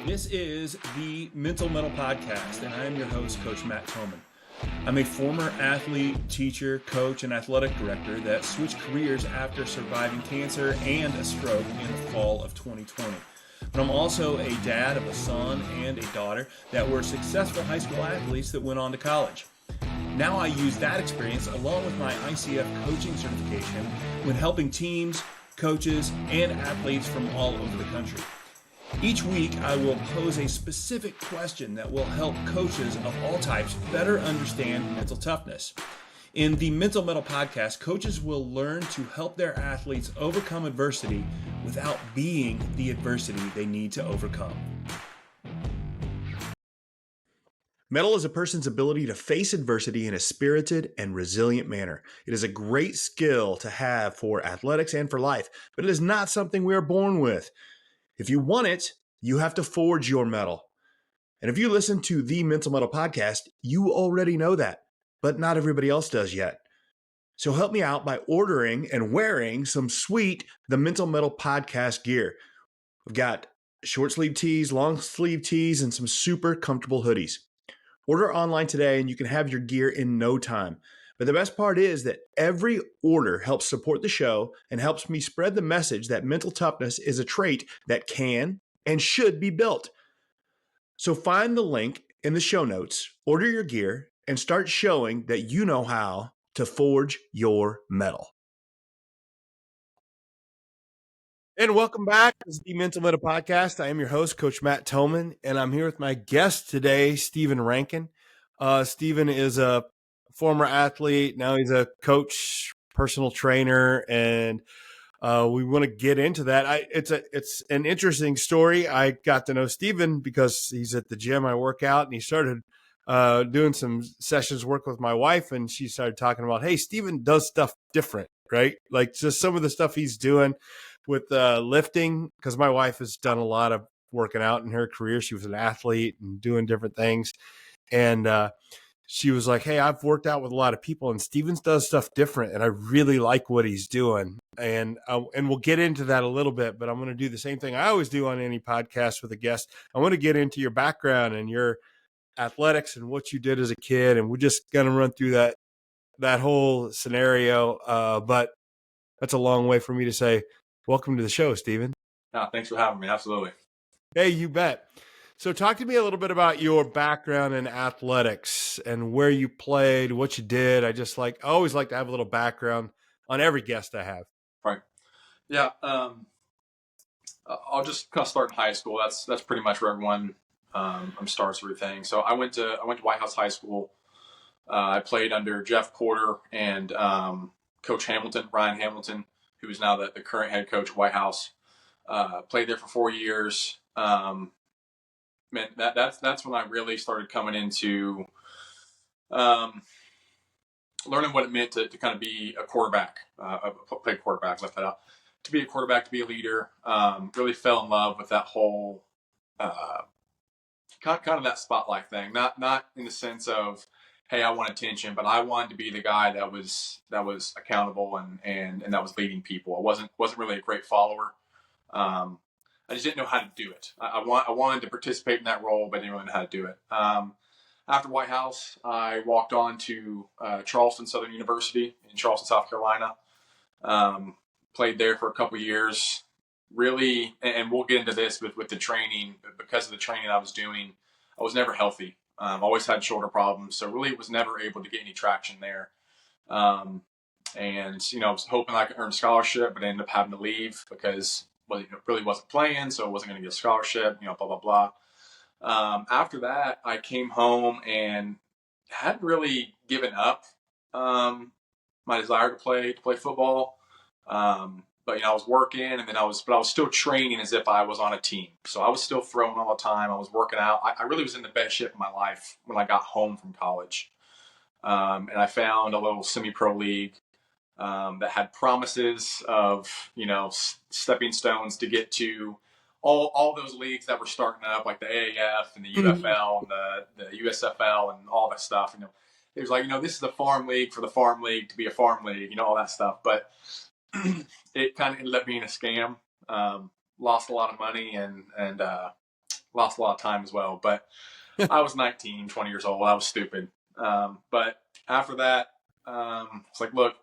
This is the Mental Mettle Podcast, and I am your host, Coach Thomann. I'm a former athlete, teacher, coach, and athletic director that switched careers after surviving cancer and a stroke in the fall of 2020. But I'm also a dad of a son and a daughter that were successful high school athletes that went on to college. Now I use that experience along with my ICF coaching certification when helping teams, coaches, and athletes from all over the country. Each week, I will pose a specific question that will help coaches of all types better understand mental toughness. In the Mental Mettle Podcast, coaches will learn to help their athletes overcome adversity without being the adversity they need to overcome. Mettle is a person's ability to face adversity in a spirited and resilient manner. It is a great skill to have for athletics and for life, but it is not something we are born with. If you want it, you have to forge your mettle. And if you listen to the Mental Mettle Podcast, you already know that, but not everybody else does yet. So help me out by ordering and wearing some sweet The Mental Mettle Podcast gear. We've got short sleeve tees, long sleeve tees, and some super comfortable hoodies. Order online today and you can have your gear in no time. But the best part is that every order helps support the show and helps me spread the message that mental toughness is a trait that can and should be built. So find the link in the show notes, order your gear, and start showing that you know how to forge your mettle. And welcome back to the Mental Mettle Podcast. I am your host, Coach Thomann, and I'm here with my guest today, Steven Rankin. Steven is a former athlete. Now he's a coach, personal trainer, and we want to get into that. It's an interesting story. I got to know Steven because he's at the gym I work out, and he started doing some sessions work with my wife, and she started talking about, hey, Steven does stuff different, right? Like just some of the stuff he's doing with lifting, because my wife has done a lot of working out in her career. She was an athlete and doing different things. And she was like, hey, I've worked out with a lot of people and Stevens does stuff different. And I really like what he's doing. And we'll get into that a little bit, but I'm going to do the same thing I always do on any podcast with a guest. I want to get into your background and your athletics and what you did as a kid. And we're just going to run through that whole scenario. But that's a long way for me to say, welcome to the show, Steven. Thanks for having me. Absolutely. Hey, you bet. So talk to me a little bit about your background in athletics and where you played, what you did. I always like to have a little background on every guest I have. Right. Yeah. I'll just kind of start in high school. That's pretty much where everyone starts everything. So I went to White House High School. I played under Jeff Porter and Coach Ryan Hamilton, who is now the current head coach of White House. Played there for 4 years. Man, that's when I really started coming into learning what it meant to kind of be a quarterback, play quarterback, left that out, to be a quarterback, to be a leader. Really fell in love with that whole kind of that spotlight thing. Not in the sense of, hey, I want attention, but I wanted to be the guy that was accountable and that was leading people. I wasn't really a great follower. I just didn't know how to do it. I wanted to participate in that role, but I didn't really know how to do it. After White House, I walked on to Charleston Southern University in Charleston, South Carolina. Played there for a couple years. Really, and we'll get into this with the training, but because of the training I was doing, I was never healthy. Always had shoulder problems, so really was never able to get any traction there. And I was hoping I could earn a scholarship, but I ended up having to leave because really wasn't playing, so I wasn't going to get a scholarship, blah, blah, blah. After that, I came home and hadn't really given up my desire to play football. But I was working, and then I was still training as if I was on a team. So I was still throwing all the time. I was working out. I really was in the best shape of my life when I got home from college. And I found a little semi-pro league that had promises of, stepping stones to get to all those leagues that were starting up, like the AAF and the UFL and the USFL and all that stuff. It was like, this is a farm league for the farm league to be a farm league, all that stuff. But it kind of ended up being a scam. Lost a lot of money and lost a lot of time as well. But I was 19, 20 years old. I was stupid. But after that, it's like, look,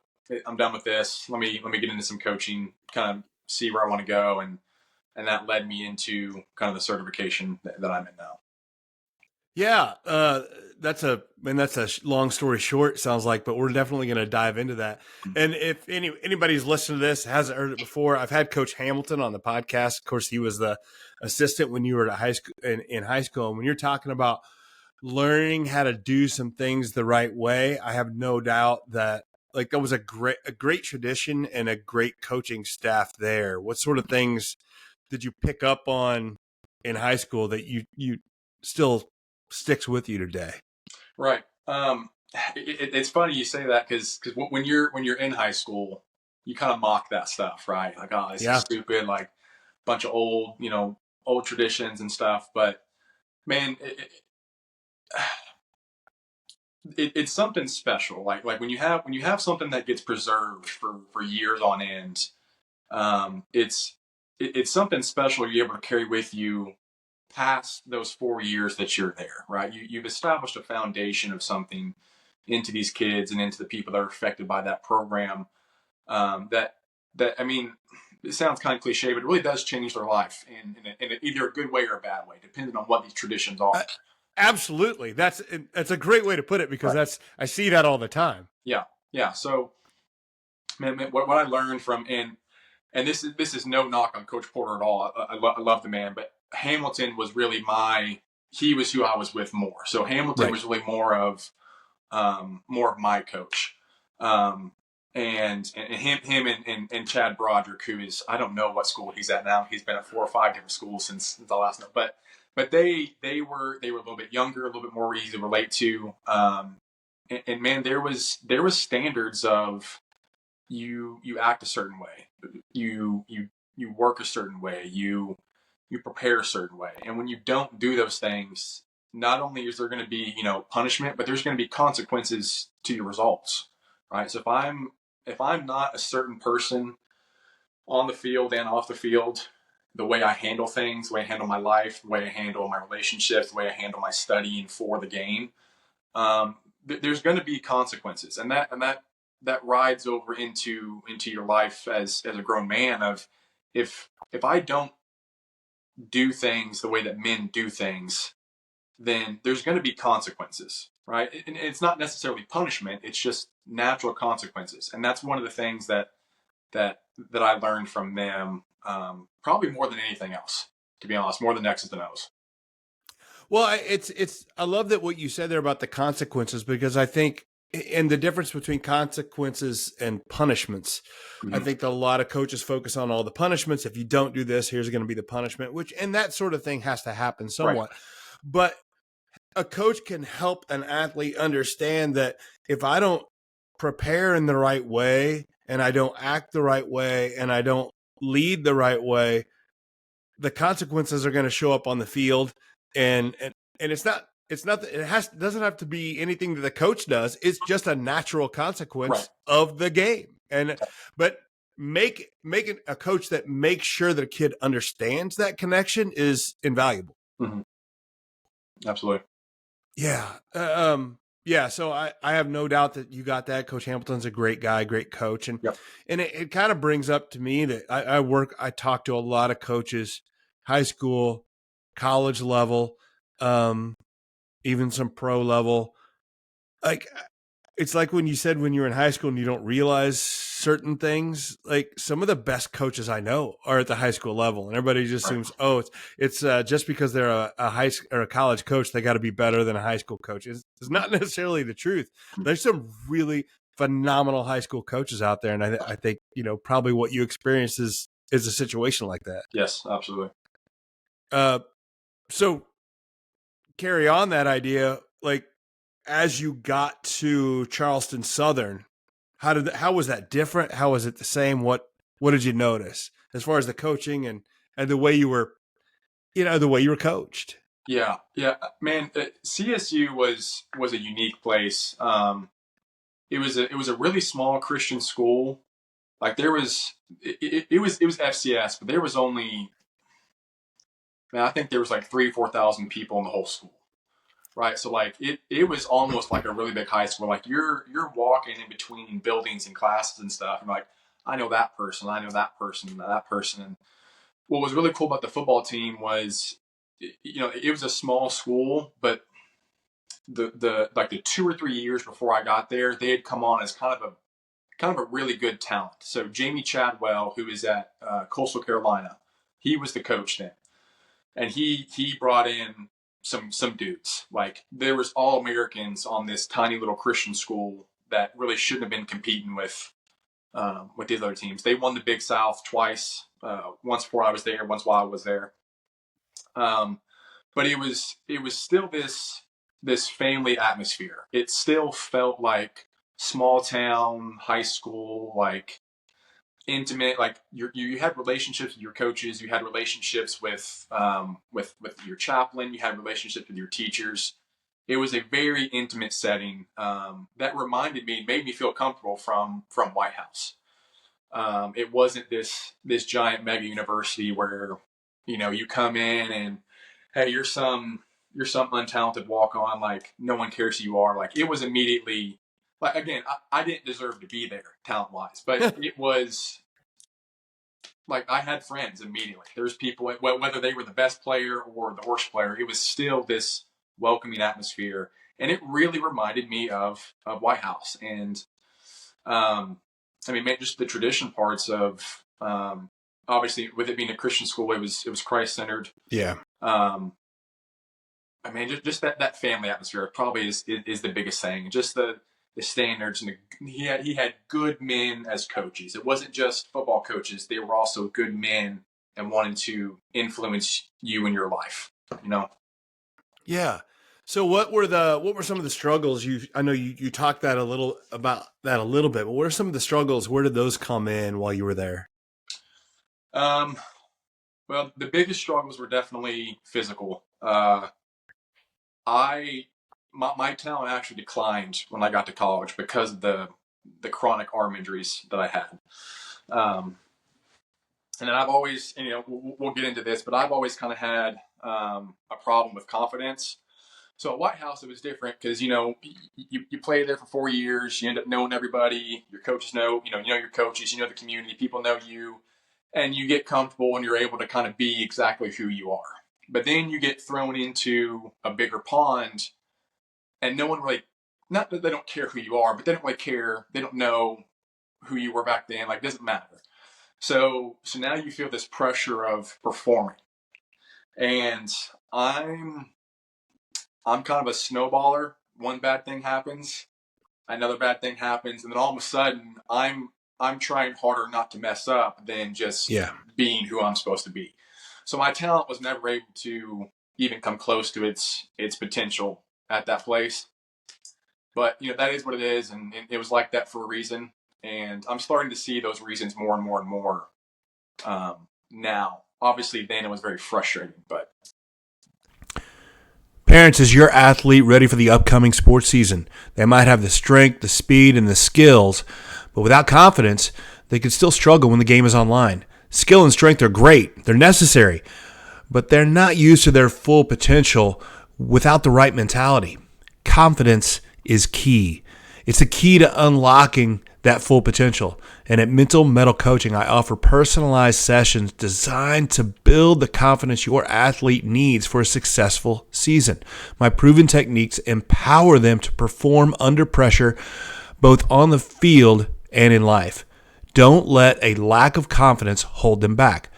I'm done with this. Let me get into some coaching, kind of see where I want to go, and that led me into kind of the certification that I'm in now. Yeah, that's a long story short, sounds like, but we're definitely going to dive into that. And if anybody's listened to this hasn't heard it before, I've had Coach Hamilton on the podcast. Of course, he was the assistant when you were at high school in high school. And when you're talking about learning how to do some things the right way, I have no doubt that like that was a great tradition and a great coaching staff there. What sort of things did you pick up on in high school that you still sticks with you today? Right. It's funny you say that because when you're in high school, you kind of mock that stuff, right? Like, oh, this is stupid, like bunch of old traditions and stuff. But man, it's something special. Like when you have something that gets preserved for years on end, it's something special you're able to carry with you past those 4 years that you're there, right? You've established a foundation of something into these kids and into the people that are affected by that program. That I mean, it sounds kind of cliche, but it really does change their life in either a good way or a bad way, depending on what these traditions are. Absolutely, that's a great way to put it because I see that all the time. Yeah. So, man, what I learned from and this is no knock on Coach Porter at all. I love the man, but Hamilton was really he was who I was with more. So Hamilton was really more of my coach. And him and Chad Broderick, who is, I don't know what school he's at now. He's been at 4 or 5 different schools since the last note, but they were a little bit younger, a little bit more easy to relate to. And man, there was standards of you act a certain way, you work a certain way, you prepare a certain way, and when you don't do those things, not only is there going to be punishment, but there's going to be consequences to your results, right? So if I'm not a certain person on the field and off the field, the way I handle things, the way I handle my life, the way I handle my relationships, the way I handle my studying for the game, there's going to be consequences, and that rides over into your life as a grown man. Of if I don't do things the way that men do things, then there's going to be consequences, right? And it's not necessarily punishment; it's just natural consequences, and that's one of the things that I learned from them, probably more than anything else, to be honest, more than X's and O's. Well, I love that what you said there about the consequences, because I think, and the difference between consequences and punishments, I think a lot of coaches focus on all the punishments. If you don't do this, here's going to be the punishment, and that sort of thing has to happen somewhat. Right. But a coach can help an athlete understand that if I don't prepare in the right way, and I don't act the right way, and I don't lead the right way, the consequences are going to show up on the field. And it's not it doesn't have to be anything that the coach does. It's just a natural consequence of the game. But making a coach that makes sure the kid understands that connection is invaluable. Mm-hmm. Absolutely. Yeah. Yeah. So I have no doubt that you got that. Coach Hamilton's a great guy, great coach. And it kind of brings up to me that I talk to a lot of coaches, high school, college level, even some pro level. Like, it's like when you said when you're in high school and you don't realize certain things, like some of the best coaches I know are at the high school level, and everybody just assumes, it's just because they're a high or a college coach, they got to be better than a high school coach. It's not necessarily the truth. There's some really phenomenal high school coaches out there. And I think, probably what you experience is a situation like that. Yes, absolutely. So carry on that idea, like, as you got to Charleston Southern, how was that different? How was it the same? What did you notice as far as the coaching and the way you were, the way you were coached? Yeah, man. CSU was a unique place. It was a really small Christian school. Like it was FCS, but there was only man, I think there was like 3,000 or 4,000 people in the whole school. Right. So like it was almost like a really big high school. Like you're walking in between buildings and classes and stuff. And like, I know that person, I know that person, and that person. And what was really cool about the football team was, it was a small school, but the like the 2 or 3 years before I got there, they had come on as kind of a really good talent. So Jamie Chadwell, who is at Coastal Carolina, he was the coach then, and he brought in some dudes. Like there was all Americans on this tiny little Christian school that really shouldn't have been competing with these other teams. They won the Big South twice, once before I was there, once while I was there. But it was still this family atmosphere. It still felt like small town, high school, like intimate. Like you had relationships with your coaches, you had relationships with your chaplain, you had relationships with your teachers. It was a very intimate setting that made me feel comfortable from White House. It wasn't this giant mega university where you come in and hey, you're some untalented walk on, like no one cares who you are. Like it was immediately like, again, I didn't deserve to be there talent wise, but it was like I had friends immediately. There's people, whether they were the best player or the worst player, it was still this welcoming atmosphere, and it really reminded me of White House. And I mean, just the tradition parts of obviously with it being a Christian school, it was Christ centered. Yeah. I mean, just that family atmosphere probably is the biggest thing. Just the standards, and he had good men as coaches. It wasn't just football coaches; they were also good men and wanted to influence you in your life. Yeah. So what were some of the struggles I know you talked about that a little bit, but what are some of the struggles? Where did those come in while you were there? Well, the biggest struggles were definitely physical. My talent actually declined when I got to college because of the chronic arm injuries that I had. And then I've always, we'll get into this, but I've always kind of had a problem with confidence. So at White House, it was different because, you play there for 4 years, you end up knowing everybody, your coaches know your coaches, the community, people know you, and you get comfortable and you're able to kind of be exactly who you are. But then you get thrown into a bigger pond, and no one really, not that they don't care who you are, but they don't really care. They don't know who you were back then. Like, it doesn't matter. So now you feel this pressure of performing. And I'm kind of a snowballer. One bad thing happens, another bad thing happens, and then all of a sudden I'm trying harder not to mess up than just being who I'm supposed to be. So my talent was never able to even come close to its potential at that place. But that is what it is, and it was like that for a reason. And I'm starting to see those reasons more and more and more now. Obviously, then it was very frustrating, but. Parents, is your athlete ready for the upcoming sports season? They might have the strength, the speed, and the skills, but without confidence, they could still struggle when the game is online. Skill and strength are great. They're necessary, but they're not used to their full potential without the right mentality. Confidence is key. It's the key to unlocking that full potential. And at Mettle Coaching, I offer personalized sessions designed to build the confidence your athlete needs for a successful season. My proven techniques empower them to perform under pressure, both on the field and in life. Don't let a lack of confidence hold them back.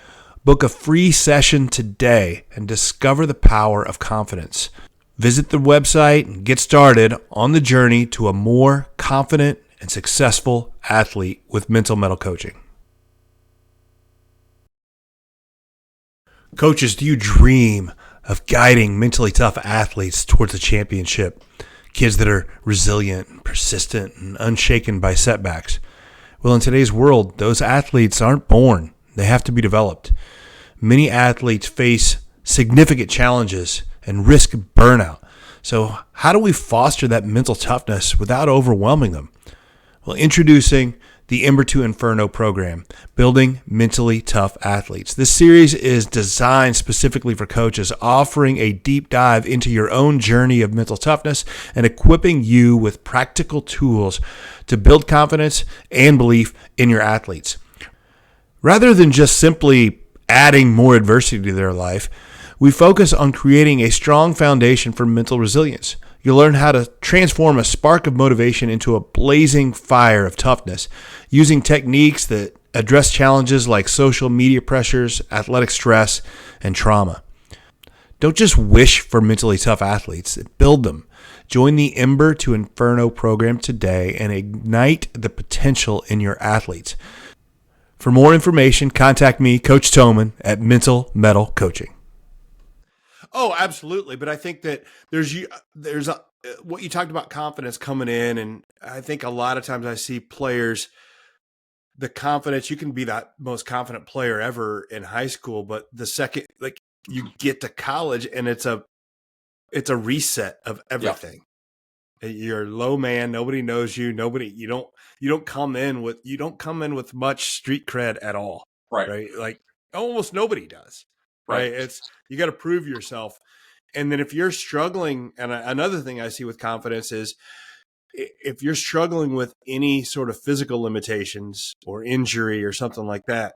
Book a free session today and discover the power of confidence. Visit the website and get started on the journey to a more confident and successful athlete with Mettle Coaching. Coaches, do you dream of guiding mentally tough athletes towards a championship? Kids that are resilient, persistent, and unshaken by setbacks. Well, in today's world, those athletes aren't born. They have to be developed. Many athletes face significant challenges and risk burnout. So how do we foster that mental toughness without overwhelming them? Well, introducing the Ember to Inferno program, Building Mentally Tough Athletes. This series is designed specifically for coaches, offering a deep dive into your own journey of mental toughness and equipping you with practical tools to build confidence and belief in your athletes. Rather than just simply adding more adversity to their life, we focus on creating a strong foundation for mental resilience. You'll learn how to transform a spark of motivation into a blazing fire of toughness using techniques that address challenges like social media pressures, athletic stress, and trauma. Don't just wish for mentally tough athletes, build them. Join the Ember to Inferno program today and ignite the potential in your athletes. For more information, contact me, Coach Thomann, at Mettle Coaching. Oh, absolutely. But I think that there's what you talked about, confidence coming in. And I think a lot of times I see players, the confidence, you can be that most confident player ever in high school, but the second, like, you get to college and it's a reset of everything. Yeah. You're a low man. Nobody knows you. You don't come in with much street cred at all. Right. Like almost nobody does. Right. It's, you got to prove yourself. And then if you're struggling, and another thing I see with confidence is if you're struggling with any sort of physical limitations or injury or something like that,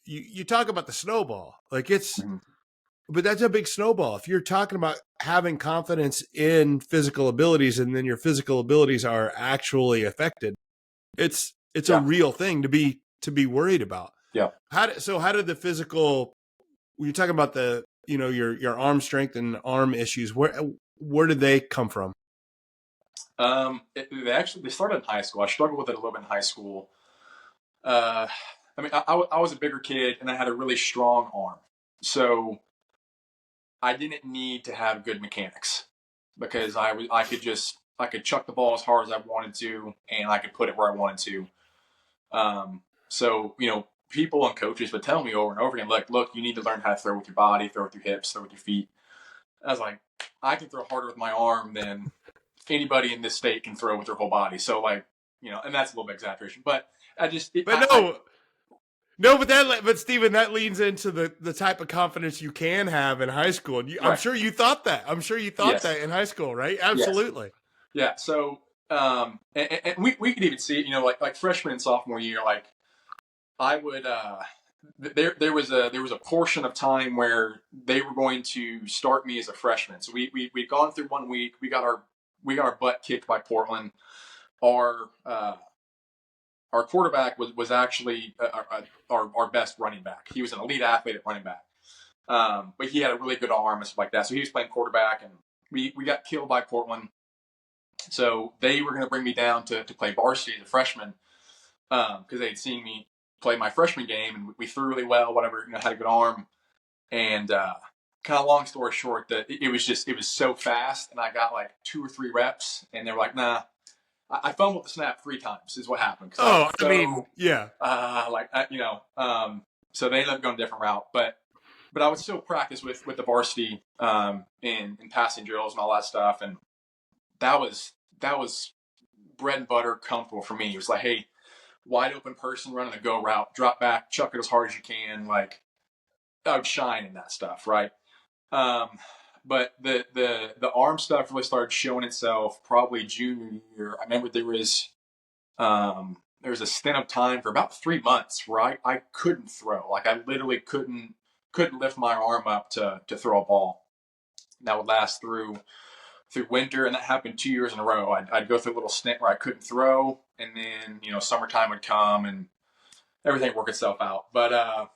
you talk about the snowball, like but that's a big snowball. If you're talking about having confidence in physical abilities and then your physical abilities are actually affected, it's a real thing to be worried about. Yeah. How did the physical, when you're talking about the, your arm strength and arm issues, where did they come from? They started in high school. I struggled with it a little bit in high school. I was a bigger kid and I had a really strong arm. So I didn't need to have good mechanics because I could chuck the ball as hard as I wanted to and I could put it where I wanted to. So people and coaches would tell me over and over again, look, you need to learn how to throw with your body, throw with your hips, throw with your feet. I was like, I can throw harder with my arm than anybody in this state can throw with their whole body. So and that's a little bit exaggeration, but but Steven, that leans into the type of confidence you can have in high school. I'm sure you thought that. That in high school, right? Absolutely. Yes. Yeah. So, and we could even see it, like freshman and sophomore year, like I would, there was a portion of time where they were going to start me as a freshman. So we'd gone through 1 week. We got our butt kicked by Portland. Our quarterback was actually our best running back. He was an elite athlete at running back, but he had a really good arm and stuff like that. So he was playing quarterback, and we got killed by Portland. So they were going to bring me down to play varsity as a freshman because they'd seen me play my freshman game, and we threw really well, whatever, had a good arm. And kind of long story short, that it was so fast, and I got like 2 or 3 reps, and they were like, nah. I fumbled the snap 3 times is what happened. So they ended up going a different route. But I would still practice with the varsity in passing drills and all that stuff. And that was bread and butter, comfortable for me. It was like, hey, wide open person running a go route, drop back, chuck it as hard as you can. Like, I would shine in that stuff, right? But the arm stuff really started showing itself probably junior year. I remember there was a stint of time for about 3 months where I couldn't throw. Like, I literally couldn't lift my arm up to throw a ball. That would last through winter, and that happened 2 years in a row. I'd go through a little stint where I couldn't throw, and then summertime would come and everything would work itself out. But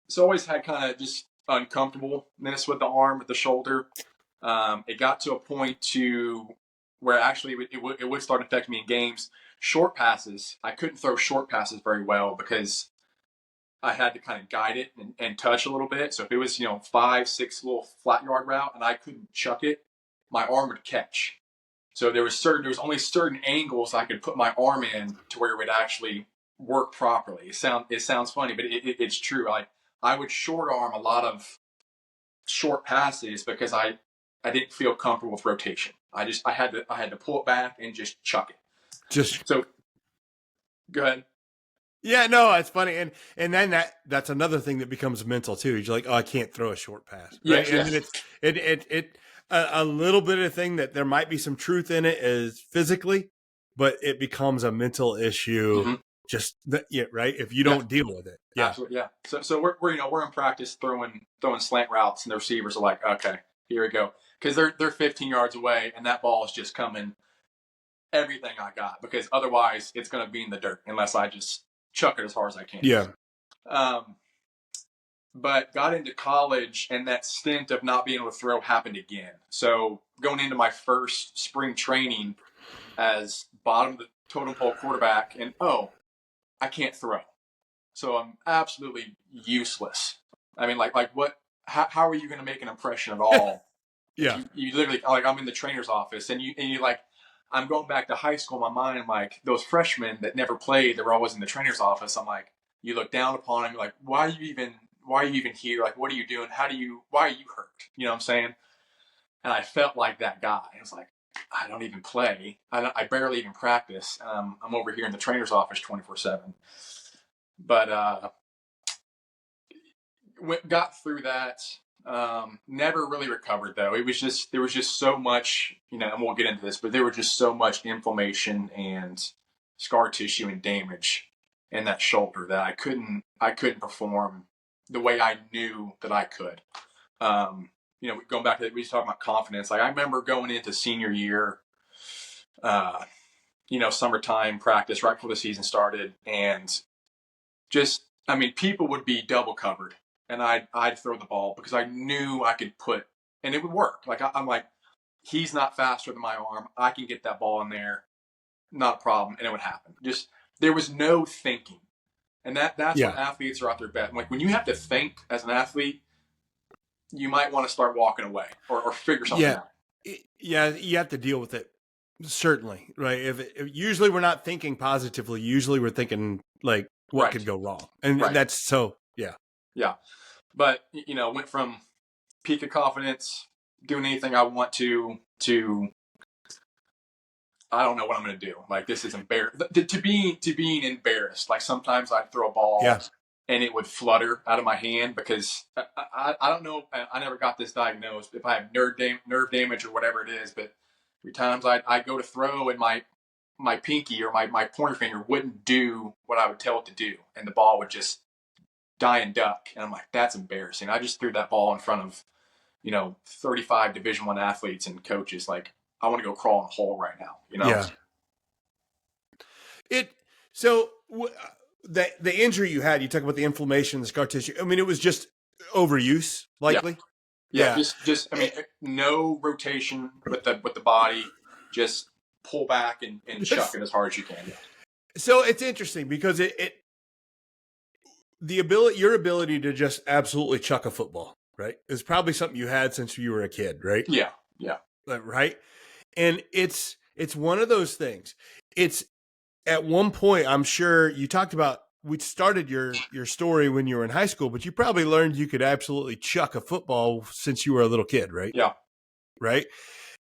so always had kind of just uncomfortableness with the arm, with the shoulder. It got to a point to where actually it would start affecting me in games. Short passes, I couldn't throw short passes very well because I had to kind of guide it and touch a little bit. So if it was 5, 6 little flat yard route and I couldn't chuck it, my arm would catch. So there was only certain angles I could put my arm in to where it would actually work properly. It sounds funny, but it's true. I would short arm a lot of short passes because I didn't feel comfortable with rotation. I had to pull it back and just chuck it. Go ahead. Yeah, no, it's funny, and then that's another thing that becomes mental too. You're like, oh, I can't throw a short pass, right? Yes, And then yes. it's a little bit of thing that there might be some truth in it is physically, but it becomes a mental issue. Mm-hmm. Just yeah, right. If you Yeah, don't deal with it, yeah, absolutely. Yeah. So we're in practice throwing slant routes, and the receivers are like, okay, here we go, because they're 15 yards away, and that ball is just coming everything I got, because otherwise it's going to be in the dirt unless I just chuck it as hard as I can. yeah, Um, but got into college, and that stint of not being able to throw happened again. So going into my first spring training as bottom of the totem pole quarterback, and I can't throw. So I'm absolutely useless. I mean, like what? How are you going to make an impression at all? If yeah, you literally, like, I'm in the trainer's office, and you like, I'm going back to high school in my mind. I'm like, those freshmen that never played, that were always in the trainer's office. I'm like, you look down upon them. You're like, why are you even here? Like, what are you doing? Why are you hurt? You know what I'm saying? And I felt like that guy. I was like, I don't even play. I barely even practice. I'm over here in the trainer's office 24/7. But got through that. Never really recovered though. There was just so much, and we'll get into this, but there was just so much inflammation and scar tissue and damage in that shoulder that I couldn't perform the way I knew that I could. Going back to we talking about confidence. Like, I remember going into senior year, summertime practice right before the season started, and just, I mean, people would be double covered, and I'd throw the ball because I knew I could and it would work. Like, I'm like, he's not faster than my arm. I can get that ball in there, not a problem, and it would happen. Just, there was no thinking, and that's when yeah, athletes are out their best. Like, when you have to think as an athlete, you might want to start walking away or figure something yeah, out. yeah. You have to deal with it. Certainly, right. If usually we're not thinking positively, usually we're thinking like what Right, could go wrong, and right, that's so yeah, yeah. But went from peak of confidence, doing anything I want to I don't know what I'm going to do. Like, this is embarrassing. To being embarrassed. Like, sometimes I'd throw a ball yeah. and it would flutter out of my hand because I don't know. I never got this diagnosed if I have nerve damage or whatever it is. But every times I go to throw, and my pinky or my pointer finger wouldn't do what I would tell it to do, and the ball would just die and duck. And I'm like, that's embarrassing. I just threw that ball in front of 35 Division I athletes and coaches. Like, I want to go crawl in a hole right now. Yeah. It so the injury you had, you talk about the inflammation, the scar tissue. I mean, it was just overuse, Yeah. likely. Yeah. Yeah. Just, I mean, no rotation with the body. Just pull back and chuck it as hard as you can. So it's interesting because your ability to just absolutely chuck a football, right, is probably something you had since you were a kid, right? Yeah. Yeah. Right. And it's one of those things. It's at one point, I'm sure you talked about, we started your story when you were in high school, but you probably learned you could absolutely chuck a football since you were a little kid, right? Yeah. Right.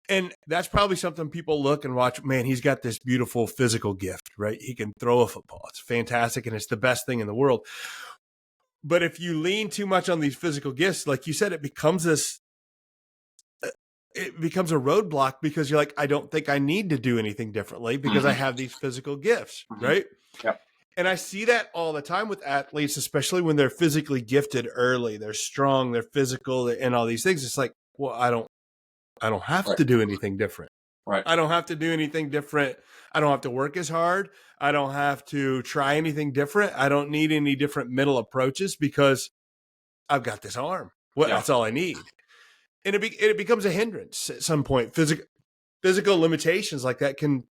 And that's probably something people look and watch. Man, he's got this beautiful physical gift, right? He can throw a football. It's fantastic. And it's the best thing in the world. But if you lean too much on these physical gifts, like you said, it becomes a roadblock because you're like, I don't think I need to do anything differently because I have these physical gifts, right? Yeah. And I see that all the time with athletes, especially when they're physically gifted early. They're strong, they're physical, and all these things. It's like, well, I don't have to do anything different. Right. I don't have to do anything different. I don't have to work as hard. I don't have to try anything different. I don't need any different mental approaches because I've got this arm. That's all I need. And it becomes a hindrance at some point. Physical limitations like that can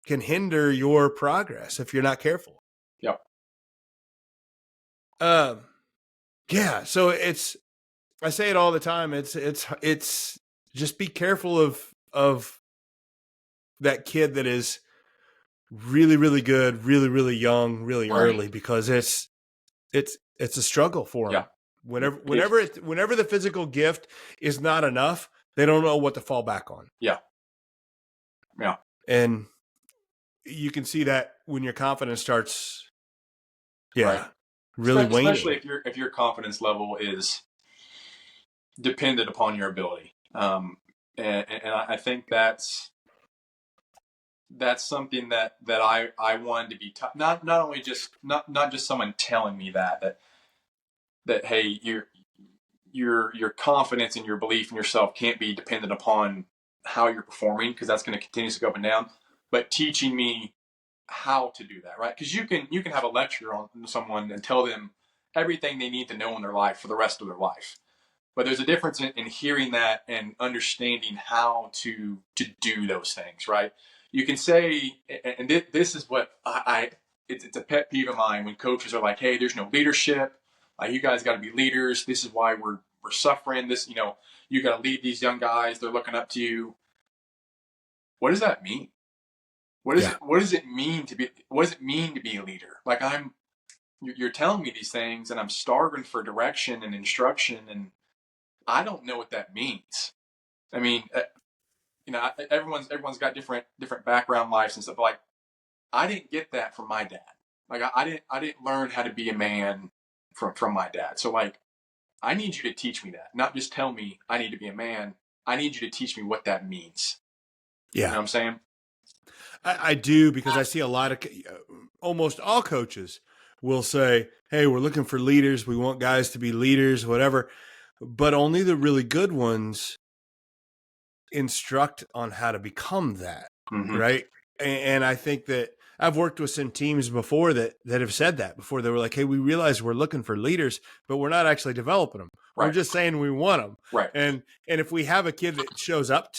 hinder your progress if you're not careful. Yep. Yeah. So I say it all the time. It's just be careful of that kid that is really, really good, really, really young, really early, because it's a struggle for them. Yeah. Whenever the physical gift is not enough, they don't know what to fall back on. Yeah. Yeah. And you can see that when your confidence starts, Right. really Especially waning. if your confidence level is dependent upon your ability. And I think that's something that I wanted to be not only just not just someone telling me that hey, your confidence and your belief in yourself can't be dependent upon how you're performing, because that's going to continue to go up and down, but teaching me how to do that, right? Because you can have a lecture on someone and tell them everything they need to know in their life for the rest of their life, but there's a difference in hearing that and understanding how to do those things, right? You can say, and this is what it's a pet peeve of mine when coaches are like, "Hey, there's no leadership. You guys got to be leaders. This is why we're suffering. This, you got to lead these young guys. They're looking up to you." What does that mean? What does it mean to be? What does it mean to be a leader? Like you're telling me these things, and I'm starving for direction and instruction, and I don't know what that means. I mean, everyone's got different background lives and stuff. But like, I didn't get that from my dad. Like, I didn't learn how to be a man from my dad. So like, I need you to teach me that, not just tell me I need to be a man. I need you to teach me what that means. You know what I'm saying? I do, because I see a lot of, almost all coaches will say, "Hey, we're looking for leaders. We want guys to be leaders, whatever." But only the really good ones instruct on how to become that, Mm-hmm. right? And I think that I've worked with some teams before that have said that before. They were like, "Hey, we realize we're looking for leaders, but we're not actually developing them. Right. We're just saying we want them." Right. And if we have a kid that shows up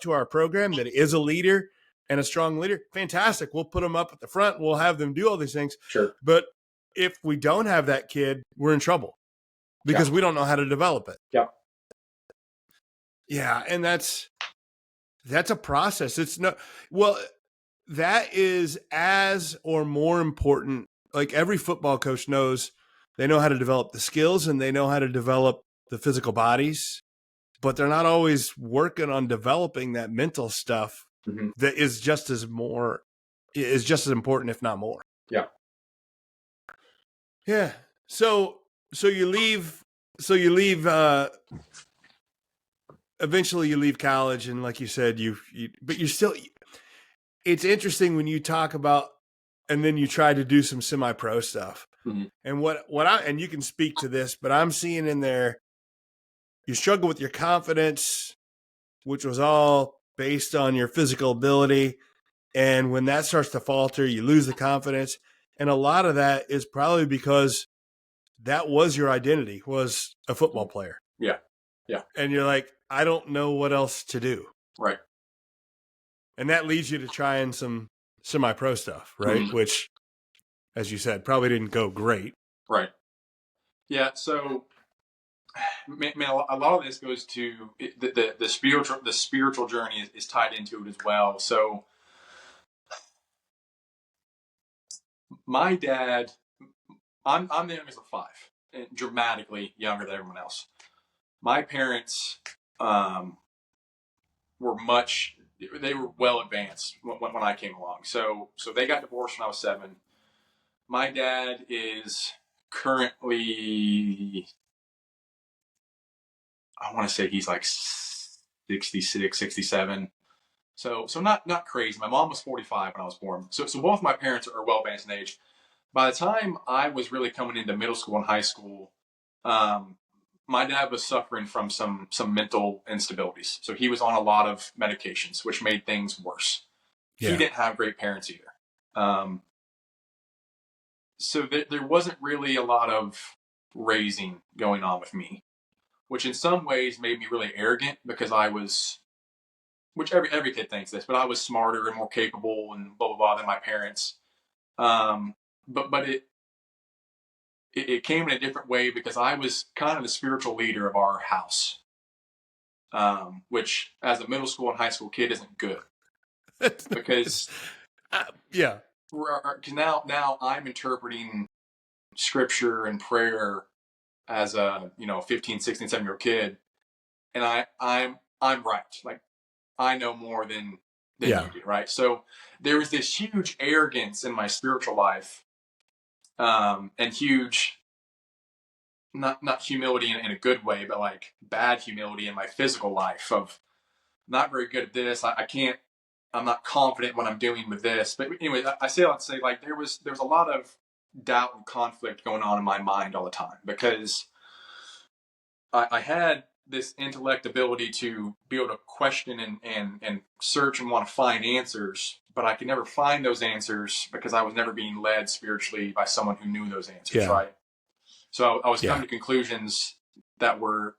to our program, that is a leader and a strong leader, fantastic. We'll put them up at the front. We'll have them do all these things. Sure. But if we don't have that kid, we're in trouble because we don't know how to develop it. Yeah. Yeah, and that's a process. It's no, well, that is as or more important. Like, every football coach knows, they know how to develop the skills and they know how to develop the physical bodies, but they're not always working on developing that mental stuff that is just as important, if not more. Yeah. Yeah. So you leave. Eventually you leave college, and like you said, but you're still. It's interesting when you talk about, and then you try to do some semi-pro stuff. Mm-hmm. And and you can speak to this, but I'm seeing in there, you struggle with your confidence, which was all based on your physical ability. And when that starts to falter, you lose the confidence. And a lot of that is probably because that was your identity, was a football player. Yeah. Yeah. And you're like, I don't know what else to do. Right. And that leads you to trying some semi-pro stuff, right? Mm-hmm. Which, as you said, probably didn't go great. Right. Yeah. So, man, a lot of this goes to the spiritual journey is tied into it as well. So, my dad, I'm the youngest of five, and dramatically younger than everyone else. My parents were they were well advanced when I came along. So they got divorced when I was 7. My dad is currently, I want to say he's like 66, 67. So not crazy. My mom was 45 when I was born. So both my parents are well advanced in age. By the time I was really coming into middle school and high school, my dad was suffering from some mental instabilities. So he was on a lot of medications, which made things worse. Yeah. He didn't have great parents either. So there wasn't really a lot of raising going on with me, which in some ways made me really arrogant, because I was, which every kid thinks this, but I was smarter and more capable and blah, blah, blah than my parents. But it came in a different way, because I was kind of the spiritual leader of our house, which as a middle school and high school kid isn't good, because yeah, because now I'm interpreting scripture and prayer as a 15, 16, 17-year-old kid, and I'm right. Like, I know more than than you do, right? So there was this huge arrogance in my spiritual life, and huge, not humility in a good way, but like bad humility in my physical life of not very good at this. I can't. I'm not confident what I'm doing with this. But anyway, I say that to say like there was a lot of doubt and conflict going on in my mind all the time because I had this intellect ability to be able to question and search and want to find answers, but I could never find those answers because I was never being led spiritually by someone who knew those answers, right? So I was coming to conclusions that were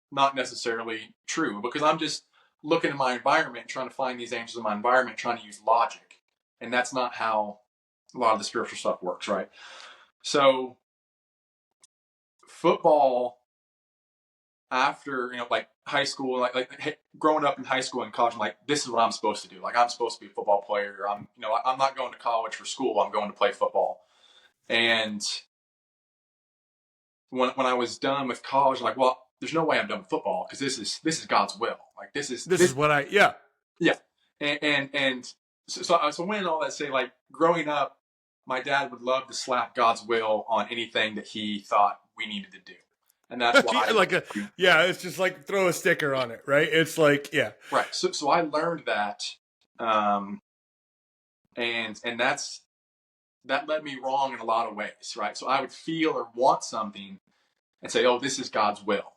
not necessarily true because I'm just looking at my environment, trying to find these answers in my environment, trying to use logic. And that's not how a lot of the spiritual stuff works, right? So football after, like high school, like growing up in high school and college, I'm like, this is what I'm supposed to do. Like I'm supposed to be a football player. I'm not going to college for school. I'm going to play football. And when I was done with college, I'm like, well, there's no way I'm done with football because this is God's will. Like this is what yeah. And so when all that say, like growing up, my dad would love to slap God's will on anything that he thought we needed to do. And that's why it's just like throw a sticker on it, right? It's like, right. So I learned that, and that led me wrong in a lot of ways, right? So I would feel or want something and say, oh, this is God's will.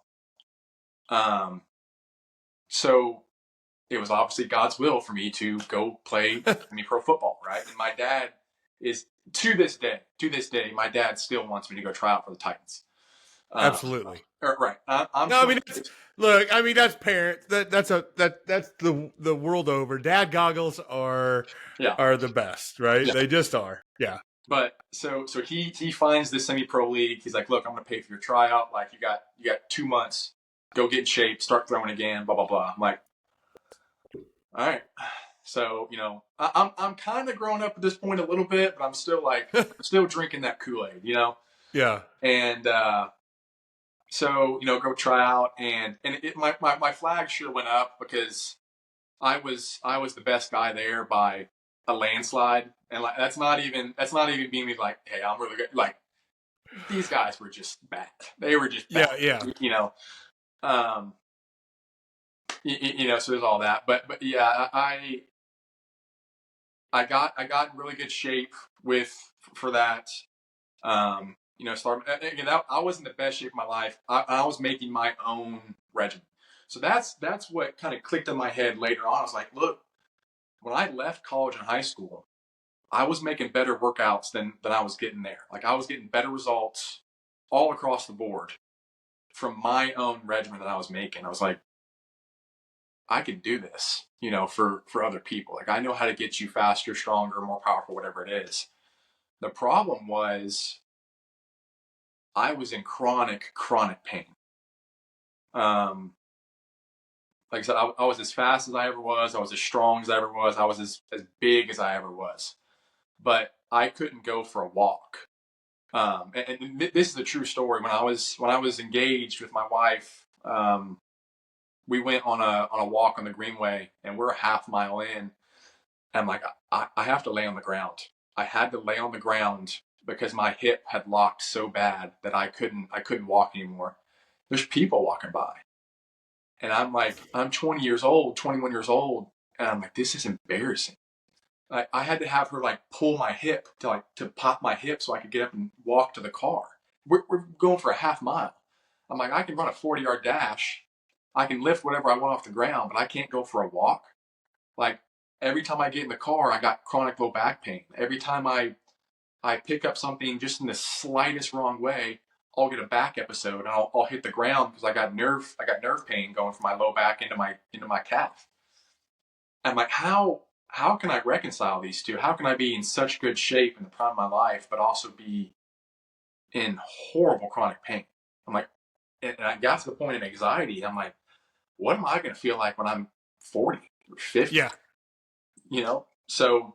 So it was obviously God's will for me to go play semi-pro football, right? And my dad is, to this day, my dad still wants me to go try out for the Titans. Absolutely. Right. That's parents. That's the world over. Dad goggles are the best, right? Yeah. They just are. Yeah. But so he finds this semi-pro league. He's like, look, I'm going to pay for your tryout. Like you got 2 months. Go get in shape. Start throwing again. Blah blah blah. I'm like, all right. So I'm kind of growing up at this point a little bit, but I'm still still drinking that Kool-Aid, Yeah. And so go try out, and my flag sure went up because I was the best guy there by a landslide, and like that's not even being me like, hey, I'm really good. Like these guys were just bad. They were just bad. So there's all that, but yeah, I got in really good shape for that. Again, I was in the best shape of my life. I was making my own regimen. So that's what kind of clicked in my head later on. I was like, look, when I left college and high school, I was making better workouts than I was getting there. Like I was getting better results all across the board from my own regimen that I was making. I was like, I can do this, for other people. Like I know how to get you faster, stronger, more powerful, whatever it is. The problem was I was in chronic pain. Like I said, I was as fast as I ever was. I was as strong as I ever was. I was as big as I ever was. But I couldn't go for a walk. And this is a true story. When I was engaged with my wife, we went on a walk on the Greenway, and we're a half mile in. And I'm like, I have to lay on the ground. I had to lay on the ground because my hip had locked so bad that I couldn't walk anymore. There's people walking by. And I'm like, I'm 20 years old, 21 years old. And I'm like, this is embarrassing. I had to have her like pull my hip to pop my hip so I could get up and walk to the car. We're going for a half mile. I'm like, I can run a 40-yard dash. I can lift whatever I want off the ground, but I can't go for a walk. Like every time I get in the car, I got chronic low back pain. Every time I pick up something just in the slightest wrong way, I'll get a back episode and I'll hit the ground because I got nerve pain going from my low back into my calf. I'm like, how can I reconcile these two? How can I be in such good shape in the prime of my life, but also be in horrible chronic pain? I'm like, and I got to the point of anxiety. I'm like, what am I going to feel like when I'm 40 or 50? Yeah. So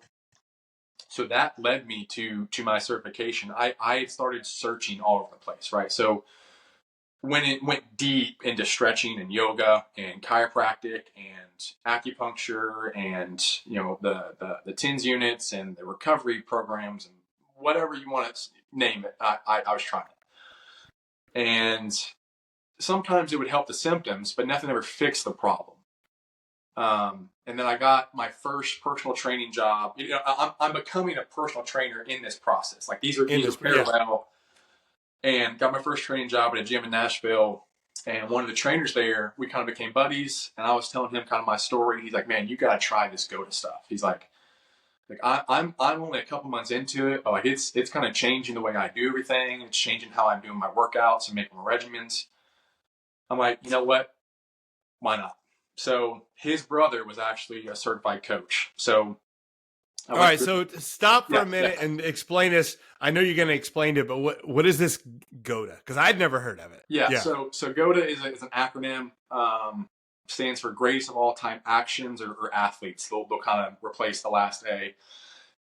that led me to my certification. I started searching all over the place, right? So went deep into stretching and yoga and chiropractic and acupuncture and the TENS units and the recovery programs and whatever you want to name it. I was trying it, and sometimes it would help the symptoms, but nothing ever fixed the problem. And then I got my first personal training job. I'm becoming a personal trainer in this process. Like these are parallel. And got my first training job at a gym in Nashville. And one of the trainers there, we kind of became buddies. And I was telling him kind of my story. He's like, "Man, you got to try this GOTA stuff." He's like I'm only a couple months into it, but like it's kind of changing the way I do everything. It's changing how I'm doing my workouts and making my regimens. I'm like, you know what? Why not? So his brother was actually a certified coach. So all right, so stop for a minute and explain this. I know you're going to explain it, but what is this GOTA? Because I'd never heard of it. Yeah. So GOTA is an acronym. Stands for Greatest of All Time Actions or Athletes. They'll kind of replace the last A.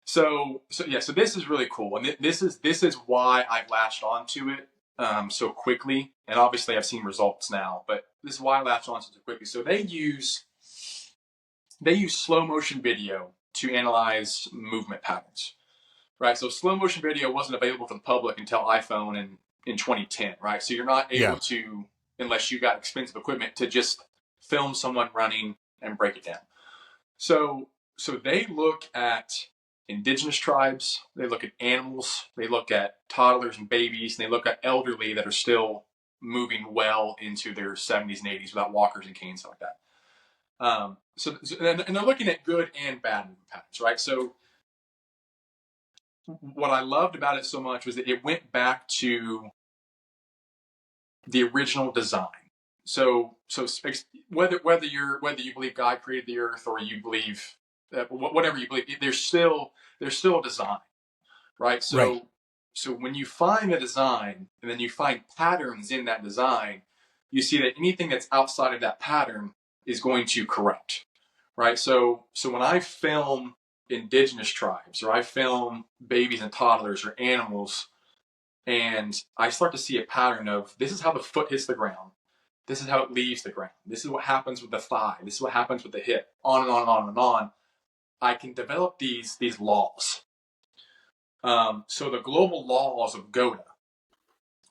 So this is really cool, and this is why I've latched onto it so quickly. And obviously, I've seen results now, but this is why I latched onto it so quickly. So they use slow motion video to analyze movement patterns, right? So slow motion video wasn't available for the public until iPhone in 2010, right? So you're not able to, unless you got expensive equipment, to just film someone running and break it down. So they look at indigenous tribes, they look at animals, they look at toddlers and babies, and they look at elderly that are still moving well into their 70s and 80s without walkers and canes, stuff like that. And they're looking at good and bad movement patterns, right? So what I loved about it so much was that it went back to the original design. So whether you believe God created the earth or you believe whatever you believe, there's still a design, right? So when you find a design and then you find patterns in that design, you see that anything that's outside of that pattern is going to corrupt, right? So when I film indigenous tribes or I film babies and toddlers or animals, and I start to see a pattern of this is how the foot hits the ground, this is how it leaves the ground, this is what happens with the thigh, this is what happens with the hip, on and on and on and on. I can develop these laws. So the global laws of GOTA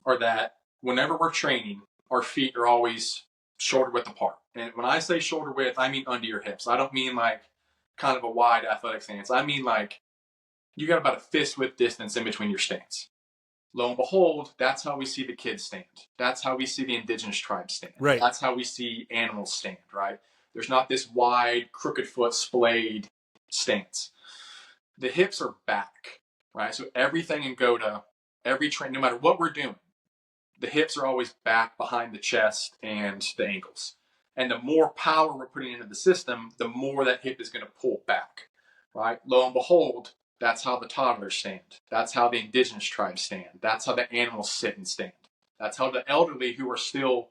are that whenever we're training, our feet are always shoulder width apart. And when I say shoulder width, I mean under your hips. I don't mean like kind of a wide athletic stance. I mean like you got about a fist width distance in between your stance. Lo and behold, that's how we see the kids stand. That's how we see the indigenous tribes stand. Right. That's how we see animals stand, right? There's not this wide, crooked foot, splayed stance. The hips are back, right? So everything in GOTA, every train, no matter what we're doing, the hips are always back behind the chest and the ankles. And the more power we're putting into the system, the more that hip is going to pull back, right? Lo and behold, that's how the toddlers stand. That's how the indigenous tribes stand. That's how the animals sit and stand. That's how the elderly who are still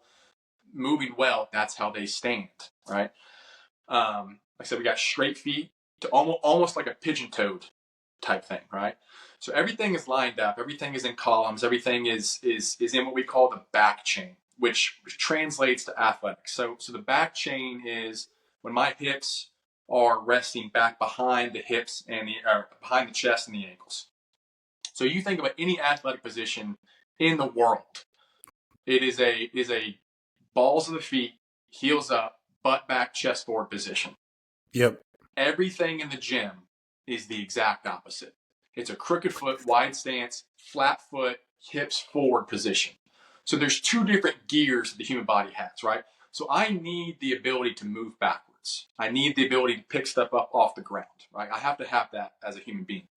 moving well, that's how they stand, right? Like I said, we got straight feet to almost like a pigeon-toed type thing, right? So everything is lined up. Everything is in columns. Everything is in what we call the back chain, which translates to athletics. So the back chain is when my hips are resting back behind the hips and behind the chest and the ankles. So you think about any athletic position in the world, it is a balls of the feet, heels up, butt back, chest forward position. Yep. Everything in the gym is the exact opposite. It's a crooked foot, wide stance, flat foot, hips forward position. So there's two different gears that the human body has, right? So I need the ability to move backwards. I need the ability to pick stuff up off the ground, right? I have to have that as a human being.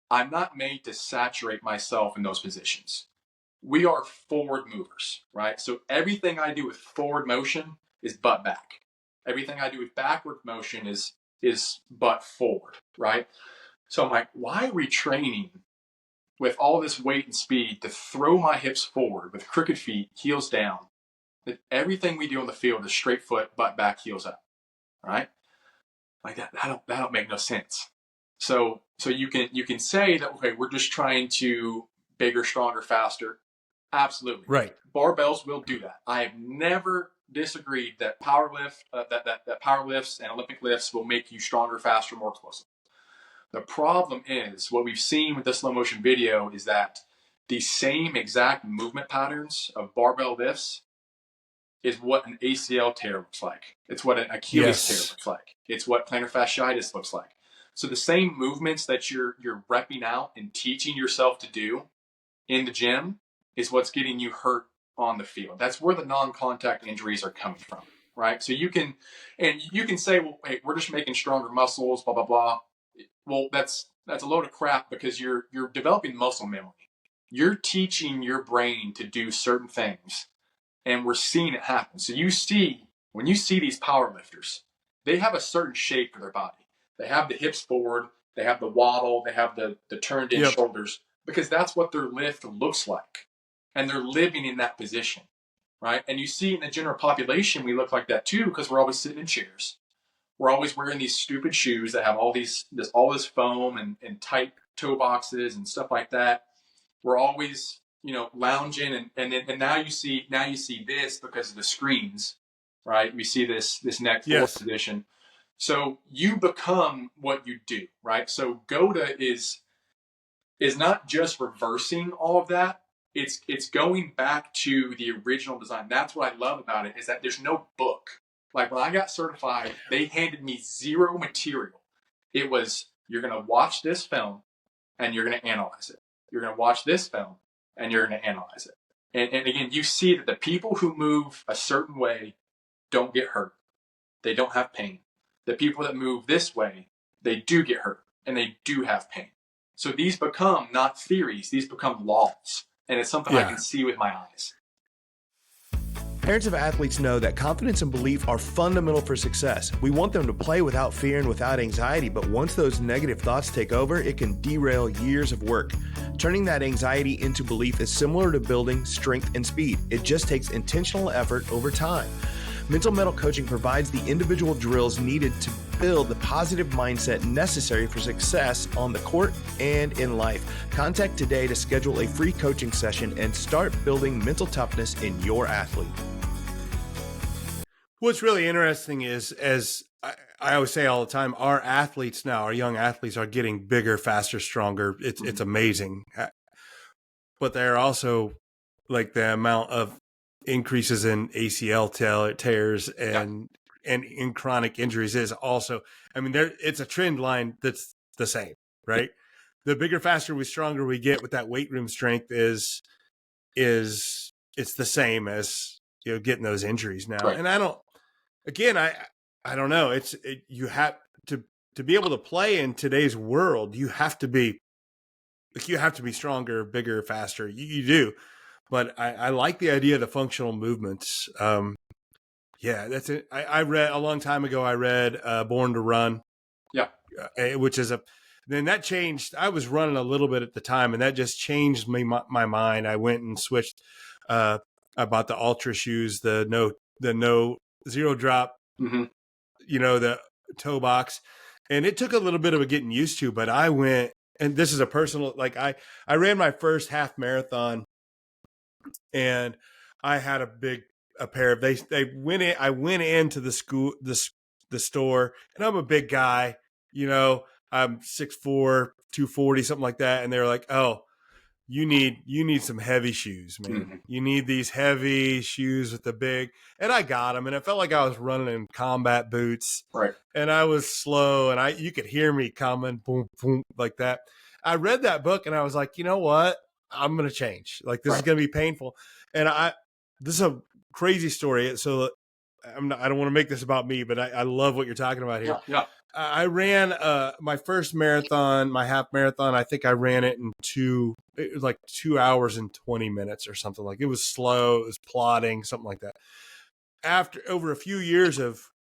I'm not made to saturate myself in those positions. We are forward movers, right? So everything I do with forward motion is butt back. Everything I do with backward motion is butt forward, right? So I'm like, why are we training with all this weight and speed to throw my hips forward with crooked feet, heels down? That everything we do on the field is straight foot, butt back, heels up, right? Like that don't make no sense. So you can say that, okay, we're just trying to bigger, stronger, faster. Absolutely. Right. Barbells will do that. I have never disagreed that power lifts and Olympic lifts will make you stronger, faster, more explosive. The problem is what we've seen with the slow motion video is that the same exact movement patterns of barbell lifts is what an ACL tear looks like. It's what an Achilles tear looks like. It's what plantar fasciitis looks like. So the same movements that you're repping out and teaching yourself to do in the gym is what's getting you hurt on the field. That's where the non-contact injuries are coming from, right? So you can say, well, hey, we're just making stronger muscles, blah blah blah. Well, that's a load of crap because you're developing muscle memory. You're teaching your brain to do certain things, and we're seeing it happen. So when you see these power lifters, they have a certain shape for their body. They have the hips forward, they have the waddle, they have the turned in shoulders, because that's what their lift looks like. And they're living in that position, right? And you see in the general population, we look like that too, because we're always sitting in chairs. We're always wearing these stupid shoes that have all this foam and tight toe boxes and stuff like that. We're always, lounging, and now you see this because of the screens, right? We see this neck forward position. So you become what you do, right? So GOTA is not just reversing all of that. It's going back to the original design. That's what I love about it, is that there's no book. Like when I got certified, they handed me zero material. It was, you're going to watch this film and you're going to analyze it. You're going to watch this film and you're going to analyze it. And again, you see that the people who move a certain way don't get hurt. They don't have pain. The people that move this way, they do get hurt and they do have pain. So these become not theories, these become laws. And it's something I can see with my eyes. Parents of athletes know that confidence and belief are fundamental for success. We want them to play without fear and without anxiety, but once those negative thoughts take over, it can derail years of work. Turning that anxiety into belief is similar to building strength and speed. It just takes intentional effort over time. Mental Mettle coaching provides the individual drills needed to build the positive mindset necessary for success on the court and in life. Contact today to schedule a free coaching session and start building mental toughness in your athlete. What's really interesting is, as I always say all the time, our athletes now, our young athletes, are getting bigger, faster, stronger. It's amazing. But they're also, like, the amount of increases in ACL tears and in chronic injuries is also, I mean, it's a trend line that's the same, right? The bigger, faster, stronger we get with that weight room strength is it's the same as, getting those injuries now. Right. And I don't know. You have to be able to play in today's world. You have to be stronger, bigger, faster. You do. But I like the idea of the functional movements. That's it. I read a long time ago. I read Born to Run. Yeah, which is then that changed. I was running a little bit at the time, and that just changed my mind. I went and switched. I bought the Ultra shoes, the no zero drop, the toe box, and it took a little bit of a getting used to. But I went, and this is a personal, like I ran my first half marathon. And I had a pair of, they went in, I went into the store, and I'm a big guy, I'm 6'4", 240, something like that. And they were like, "Oh, you need some heavy shoes, man. Mm-hmm. You need these heavy shoes with the big," and I got them, and it felt like I was running in combat boots. Right. And I was slow, and you could hear me coming, boom, boom, like that. I read that book, and I was like, you know what? I'm going to change. Like, this is going to be painful. And this is a crazy story. So I don't want to make this about me, but I love what you're talking about here. Yeah. I ran my first marathon, my half marathon. I think I ran it in 2 hours and 20 minutes or something. Like, it was slow. It was plodding, something like that. After over a few years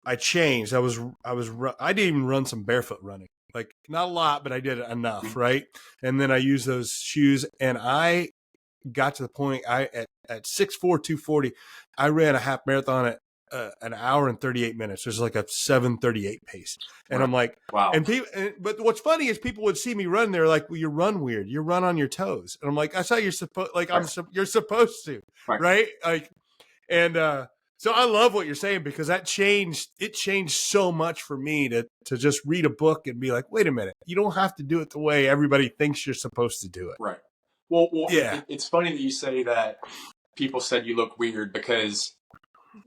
I changed. I didn't even run some barefoot running. Like, not a lot, but I did enough, right? And then I used those shoes, and I got to the point, at 6'4", 240, I ran a half marathon an hour and 38 minutes. There's like a 7:38 pace, and Right. I'm like, Wow. and people. But what's funny is people would see me run. They're like, "Well, you run weird. You run on your toes." And I'm like, "That's how you're supposed. Like you're supposed to, Right. right? Like." And so I love what you're saying, because it changed so much for me to just read a book and be like, wait a minute, you don't have to do it the way everybody thinks you're supposed to do it. Right. Well, Yeah. it's funny that you say that people said you look weird, because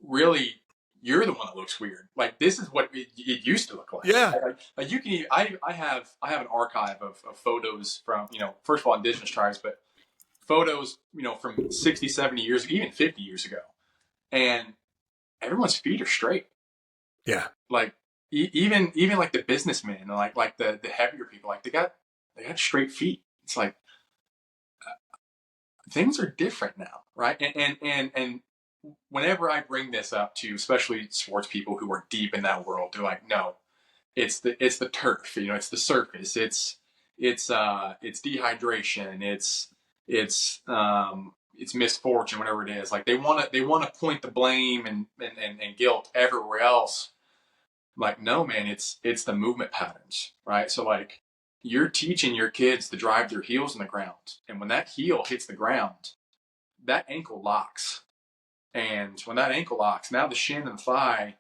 really you're the one that looks weird. Like, this is what it used to look like. Yeah. Like you can, I have an archive of photos from, first of all, indigenous tribes, but photos, from 60, 70 years, even 50 years ago. And everyone's feet are straight. Yeah. Like, even like the businessmen, like the heavier people, like they got straight feet. It's like, things are different now, right? And whenever I bring this up to especially sports people who are deep in that world, they're like, no, it's the turf, it's the surface, it's dehydration, it's misfortune, whatever it is. Like, they want to point the blame and guilt everywhere else. Like, no, man, it's the movement patterns, right? So, like, you're teaching your kids to drive their heels in the ground, and when that heel hits the ground, that ankle locks. And when that ankle locks, now the shin and the thigh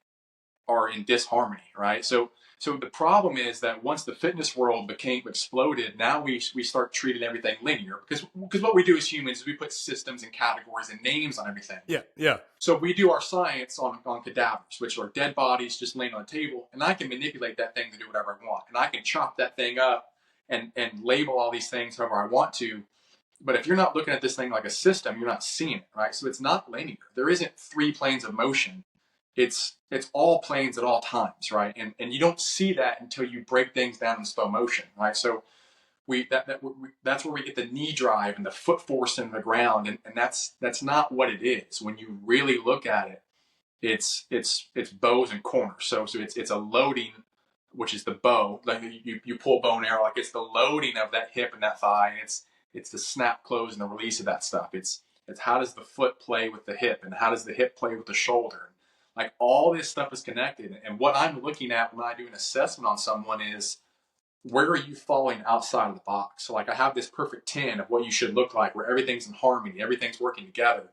are in disharmony, right? So the problem is that once the fitness world became exploded, now we start treating everything linear, because what we do as humans is we put systems and categories and names on everything. Yeah. Yeah. So we do our science on cadavers, which are dead bodies just laying on a table, and I can manipulate that thing to do whatever I want, and I can chop that thing up and label all these things however I want to. But if you're not looking at this thing like a system, you're not seeing it, right? So it's not linear. There isn't 3 planes of motion. It's all planes at all times, right? And you don't see that until you break things down in slow motion, right? So that's where we get the knee drive and the foot force in the ground, and that's not what it is. When you really look at it, it's bows and corners. So it's a loading, which is the bow. Like, you pull bow and arrow, like, it's the loading of that hip and that thigh, and it's the snap, close, and the release of that stuff. It's how does the foot play with the hip, and how does the hip play with the shoulder? Like, all this stuff is connected. And what I'm looking at when I do an assessment on someone is, where are you falling outside of the box? So, like, I have this perfect 10 of what you should look like, where everything's in harmony, everything's working together.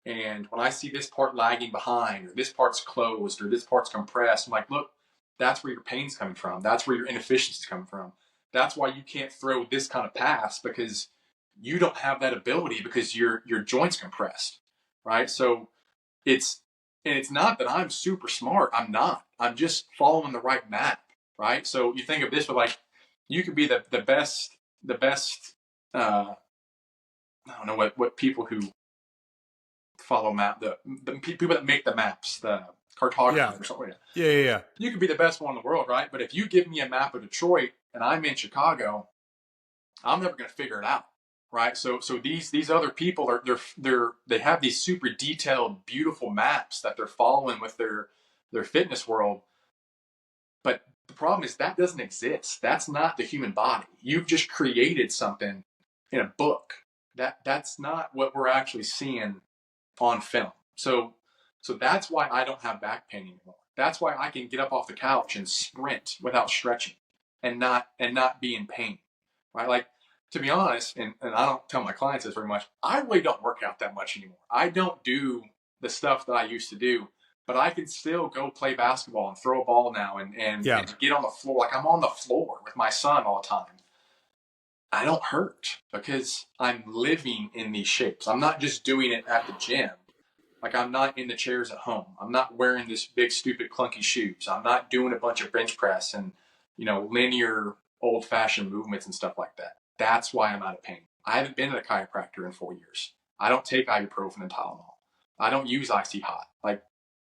And when I see this part lagging behind, or this part's closed, or this part's compressed, I'm like, look, that's where your pain's coming from. That's where your inefficiency's coming from. That's why you can't throw this kind of pass, because you don't have that ability, because your joint's compressed, right? So it's not that I'm super smart. I'm not. I'm just following the right map, right? So you think of this with, like, you could be the best. I don't know what people who follow map, the people that make the maps, the cartographers or something. Yeah. You could be the best one in the world, right? But if you give me a map of Detroit and I'm in Chicago, I'm never going to figure it out, right? So these other people they have these super detailed, beautiful maps that they're following with their fitness world. But the problem is that doesn't exist. That's not the human body. You've just created something in a book. That's not what we're actually seeing on film. So that's why I don't have back pain anymore. That's why I can get up off the couch and sprint without stretching and not be in pain, right? Like, to be honest, and I don't tell my clients this very much, I really don't work out that much anymore. I don't do the stuff that I used to do, but I can still go play basketball and throw a ball now and get on the floor. Like, I'm on the floor with my son all the time. I don't hurt because I'm living in these shapes. I'm not just doing it at the gym. Like, I'm not in the chairs at home. I'm not wearing this big, stupid, clunky shoes. I'm not doing a bunch of bench press and, linear, old-fashioned movements and stuff like that. That's why I'm out of pain. I haven't been to a chiropractor in 4 years. I don't take ibuprofen and Tylenol. I don't use Icy Hot. Like,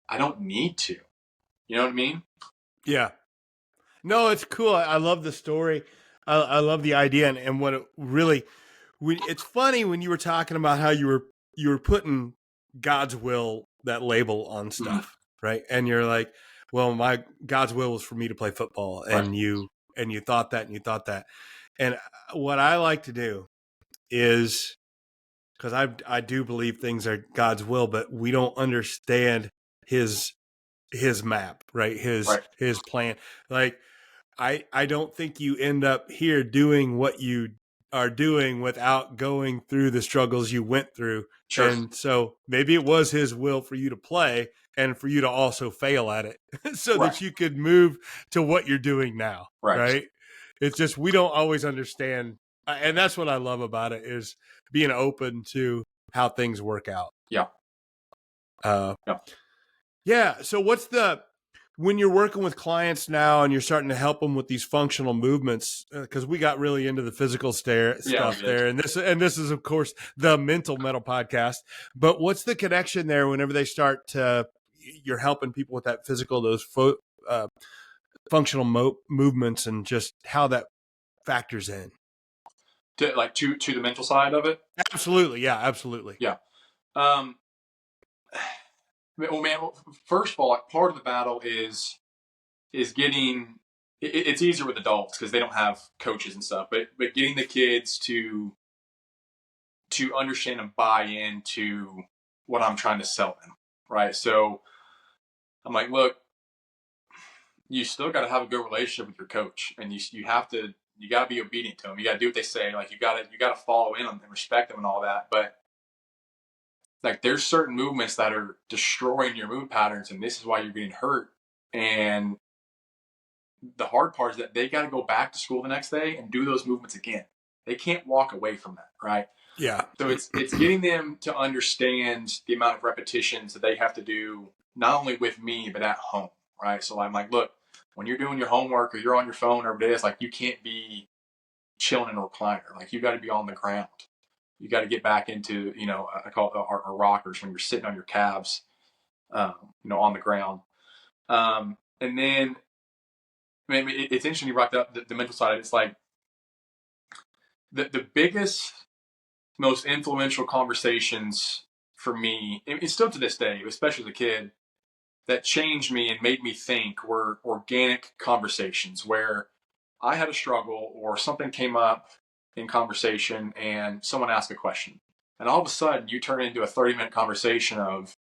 I don't need to. You know what I mean? Yeah. No, it's cool. I love the story. I love the idea, and what it really. It's funny when you were talking about how you were putting God's will, that label, on stuff, right? And you're like, well, my God's will was for me to play football, and Right. you thought that, and you thought that. And what I like to do is, because I do believe things are God's will, but we don't understand his map, right? Right. His plan. Like I don't think you end up here doing what you are doing without going through the struggles you went through. Sure. And so maybe it was his will for you to play and for you to also fail at it so Right. that you could move to what you're doing now. Right. Right. It's just, we don't always understand. And that's what I love about it, is being open to how things work out. Yeah. Yeah. Yeah. So when you're working with clients now and you're starting to help them with these functional movements, because we got really into the physical stuff there, and this is of course the Mental Mettle podcast. But what's the connection there whenever they start to, you're helping people with that physical, those functional movements, and just how that factors in? To the mental side of it. Absolutely. Yeah, absolutely. Yeah. Well, man, first of all, like, part of the battle is getting. It's easier with adults because they don't have coaches and stuff, but getting the kids to understand and buy into what I'm trying to sell them, right? So I'm like, look, you still got to have a good relationship with your coach, and you got to be obedient to them. You got to do what they say. Like you got to follow in them and respect them and all that. But like, there's certain movements that are destroying your movement patterns, and this is why you're getting hurt. And the hard part is that they got to go back to school the next day and do those movements again. They can't walk away from that, right? Yeah. So it's getting them to understand the amount of repetitions that they have to do, not only with me, but at home, right? So I'm like, look, when you're doing your homework or you're on your phone or whatever it is, like, you can't be chilling in a recliner. Like, you got to be on the ground. You got to get back into, I call it our rockers, when you're sitting on your calves, on the ground. And then, I mean, it's interesting you brought up the mental side. It's like the biggest, most influential conversations for me, and still to this day, especially as a kid, that changed me and made me think, were organic conversations where I had a struggle or something came up in conversation and someone asked a question. And all of a sudden you turn into a 30-minute conversation of,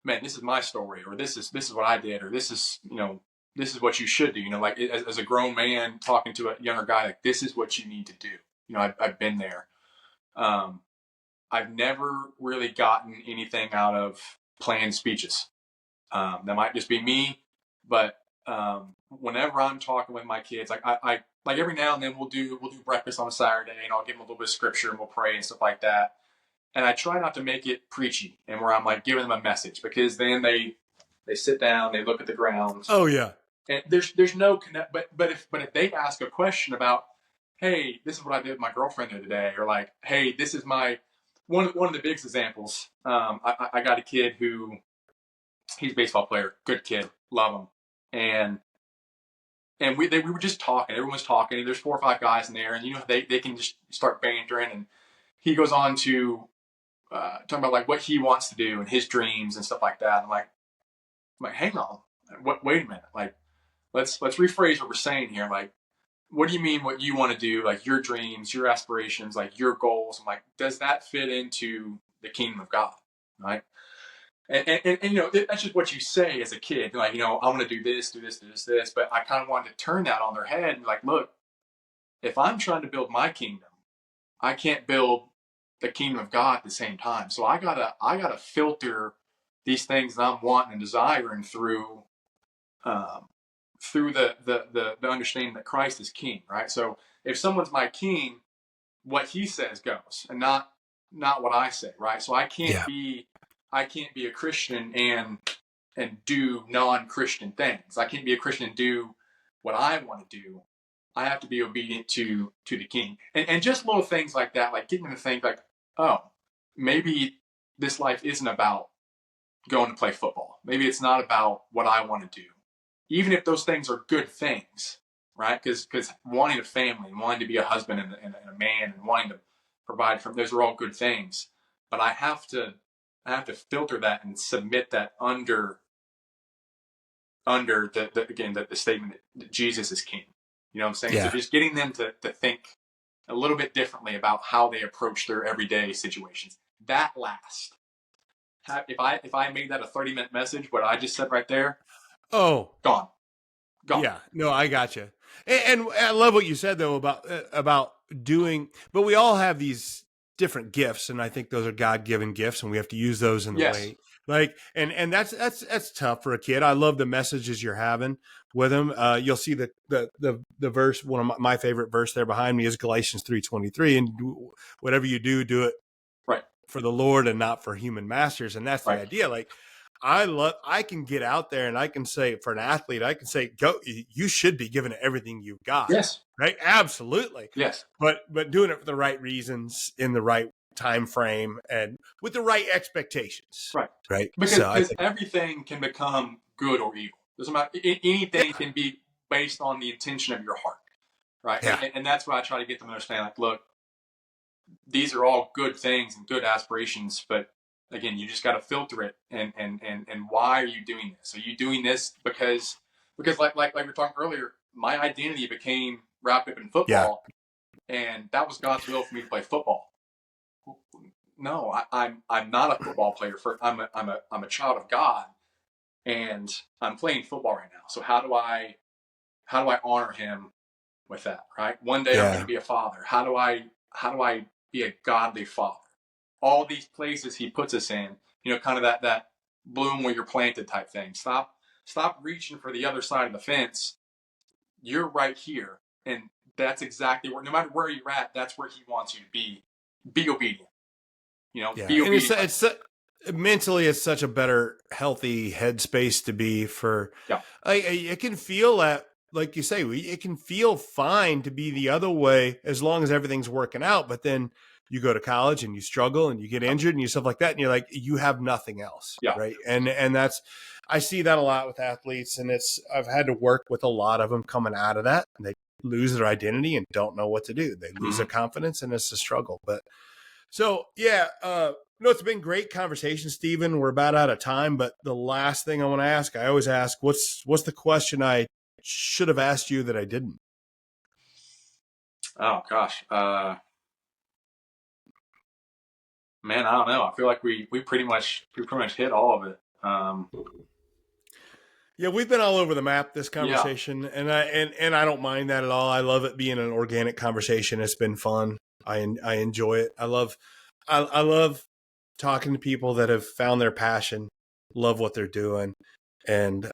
man, this is my story, or this is what I did, or this is what you should do. Like, as a grown man talking to a younger guy, like, this is what you need to do. I've been there. I've never really gotten anything out of planned speeches. That might just be me, but whenever I'm talking with my kids, like I like, every now and then we'll do breakfast on a Saturday, and I'll give them a little bit of scripture and we'll pray and stuff like that. And I try not to make it preachy and where I'm like giving them a message, because then they sit down, they look at the ground. Oh yeah. And there's no connect. But if they ask a question about, hey, this is what I did with my girlfriend the other day, or like, hey, this is my one of the biggest examples. I got a kid who, he's a baseball player, good kid, love him, and we were just talking. Everyone's talking. There's 4 or 5 guys in there, and they can just start bantering. And he goes on to talking about like what he wants to do and his dreams and stuff like that. I'm like, hang on, wait a minute, like, let's rephrase what we're saying here. Like, what do you mean what you want to do? Like, your dreams, your aspirations, like your goals. I'm like, does that fit into the kingdom of God, right? And that's just what you say as a kid. Like, I want to do this, do this, do this, this. But I kind of wanted to turn that on their head and be like, look, if I'm trying to build my kingdom, I can't build the kingdom of God at the same time. So I gotta filter these things that I'm wanting and desiring through the understanding that Christ is king, right? So if someone's my king, what he says goes, and not what I say, right? So I can't be a Christian and do non-Christian things. I can't be a Christian and do what I want to do. I have to be obedient to the king. And just little things like that, like getting them to think like, oh, maybe this life isn't about going to play football. Maybe it's not about what I want to do. Even if those things are good things, right? Because wanting a family and wanting to be a husband and a man and wanting to provide for, those are all good things. But I have to filter that and submit that under the statement that Jesus is king. You know what I'm saying? Yeah. So just getting them to think a little bit differently about how they approach their everyday situations. That last. if I made that a 30-minute message, what I just said right there, Oh, gone, gone. yeah. No, I got you. And I love what you said though about doing. But we all have these different gifts, and I think those are God-given gifts, and we have to use those in the Yes. way. Like, and that's tough for a kid. I love the messages you're having with them. You'll see the verse. One of my favorite verse there behind me is Galatians 3:23, and whatever you do, do it Right. for the Lord and not for human masters. And that's the Right. idea. Like, I can get out there and I can say, for an athlete, I can say, go, you should be giving it everything you've got. Yes. Right. Absolutely. Yes. But doing it for the right reasons in the right time frame and with the right expectations. Right. Right. Because everything can become good or evil. Doesn't matter. Anything can be based on the intention of your heart. Right. Yeah. And that's what I try to get them to understand. Like, look, these are all good things and good aspirations, but again, you just got to filter it. And why are you doing this? Are you doing this because like we were talking earlier, my identity became wrapped up in football, and that was God's will for me to play football. No, I'm not a football player. I'm a child of God, and I'm playing football right now. So how do I honor Him with that? Right. One day I'm going to be a father. How do I be a godly father? All these places He puts us in, kind of that bloom where you're planted type thing. Stop reaching for the other side of the fence. You're right here, and that's exactly where. No matter where you're at, that's where He wants you to be. Be obedient. Be obedient. And it's mentally, it's such a better, healthy headspace to be for. Yeah. It can feel that, like you say, it can feel fine to be the other way as long as everything's working out. But then you go to college and you struggle and you get injured and you stuff like that, and you're like, you have nothing else, right? And that's, I see that a lot with athletes, and I've had to work with a lot of them coming out of that, and they lose their identity and don't know what to do. They lose their confidence, and it's a struggle. But so yeah, it's been great conversation, Steven. We're about out of time, but the last thing I want to ask, I always ask, what's the question I should have asked you that I didn't? Oh gosh. Man, I don't know. I feel like we pretty much hit all of it. Yeah, we've been all over the map this conversation, and I don't mind that at all. I love it being an organic conversation. It's been fun. I enjoy it. I love talking to people that have found their passion, love what they're doing, and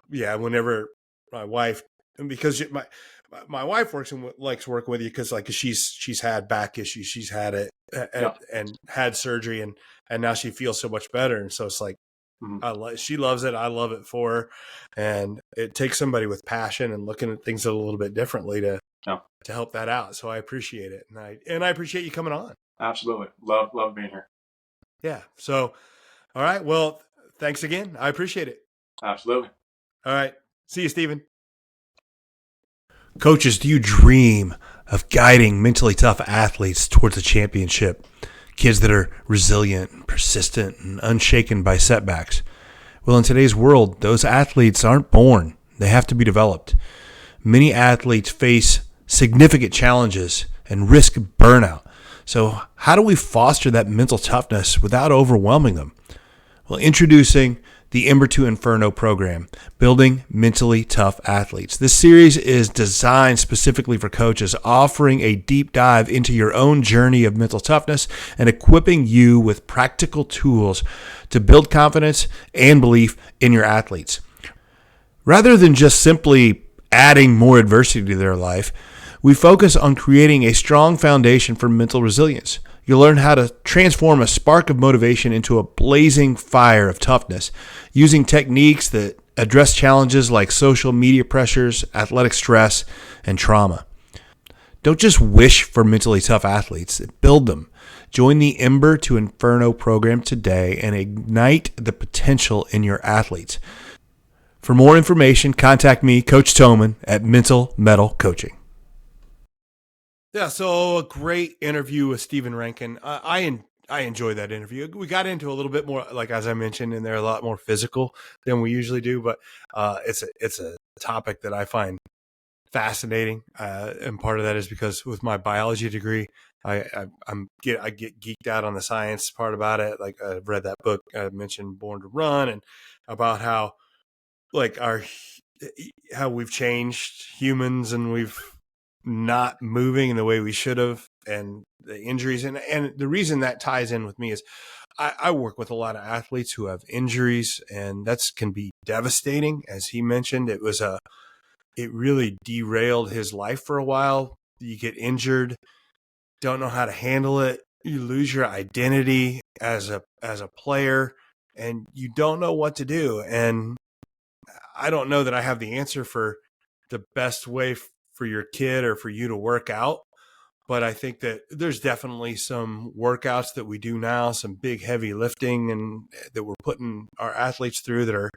whenever my wife, and because my wife likes working with you because like she's had back issues, she's had it and had surgery, and now she feels so much better, and so it's like she loves it. I love it for her, and it takes somebody with passion and looking at things a little bit differently to help that out. So I appreciate it, and I appreciate you coming on. Absolutely, love being here. Yeah. So, all right. Well, thanks again. I appreciate it. Absolutely. All right. See you, Steven. Coaches, do you dream of guiding mentally tough athletes towards a championship? Kids that are resilient, persistent, and unshaken by setbacks. Well, in today's world, those athletes aren't born. They have to be developed. Many athletes face significant challenges and risk burnout. So how do we foster that mental toughness without overwhelming them? Well, introducing the Ember to Inferno program, Building Mentally Tough Athletes. This series is designed specifically for coaches, offering a deep dive into your own journey of mental toughness and equipping you with practical tools to build confidence and belief in your athletes. Rather than just simply adding more adversity to their life, we focus on creating a strong foundation for mental resilience. You'll learn how to transform a spark of motivation into a blazing fire of toughness using techniques that address challenges like social media pressures, athletic stress, and trauma. Don't just wish for mentally tough athletes, build them. Join the Ember to Inferno program today and ignite the potential in your athletes. For more information, contact me, Coach Thomann, at Mental Mettle Coaching. Yeah, so a great interview with Steven Rankin. I enjoyed that interview. We got into a little bit more, like as I mentioned, and they're a lot more physical than we usually do. But it's a topic that I find fascinating. And part of that is because with my biology degree, I get geeked out on the science part about it. Like I've read that book I mentioned, Born to Run, and about how like how we've changed humans and we've not moving in the way we should have, and the injuries. And the reason that ties in with me is I work with a lot of athletes who have injuries, and that's can be devastating. As he mentioned, it really derailed his life for a while. You get injured, don't know how to handle it. You lose your identity as a player, and you don't know what to do. And I don't know that I have the answer for the best way for your kid or for you to work out. But I think that there's definitely some workouts that we do now, some big heavy lifting, and that we're putting our athletes through that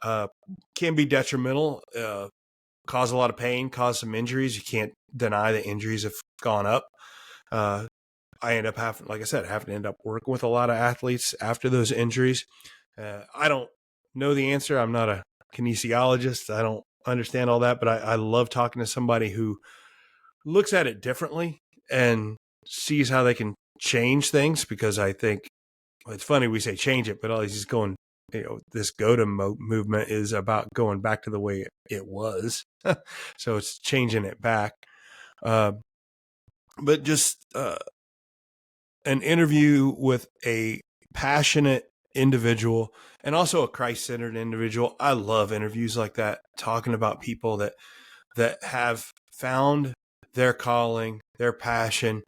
are can be detrimental, cause a lot of pain, cause some injuries. You can't deny that injuries have gone up. I end up having, like I said, having to end up working with a lot of athletes after those injuries. I don't know the answer. I'm not a kinesiologist. I don't understand all that, but I love talking to somebody who looks at it differently and sees how they can change things, because I think it's funny we say change it, but all he's just going, this movement is about going back to the way it was. So it's changing it back. But just an interview with a passionate individual and also a Christ-centered individual. I love interviews like that, talking about people that have found their calling, their passion,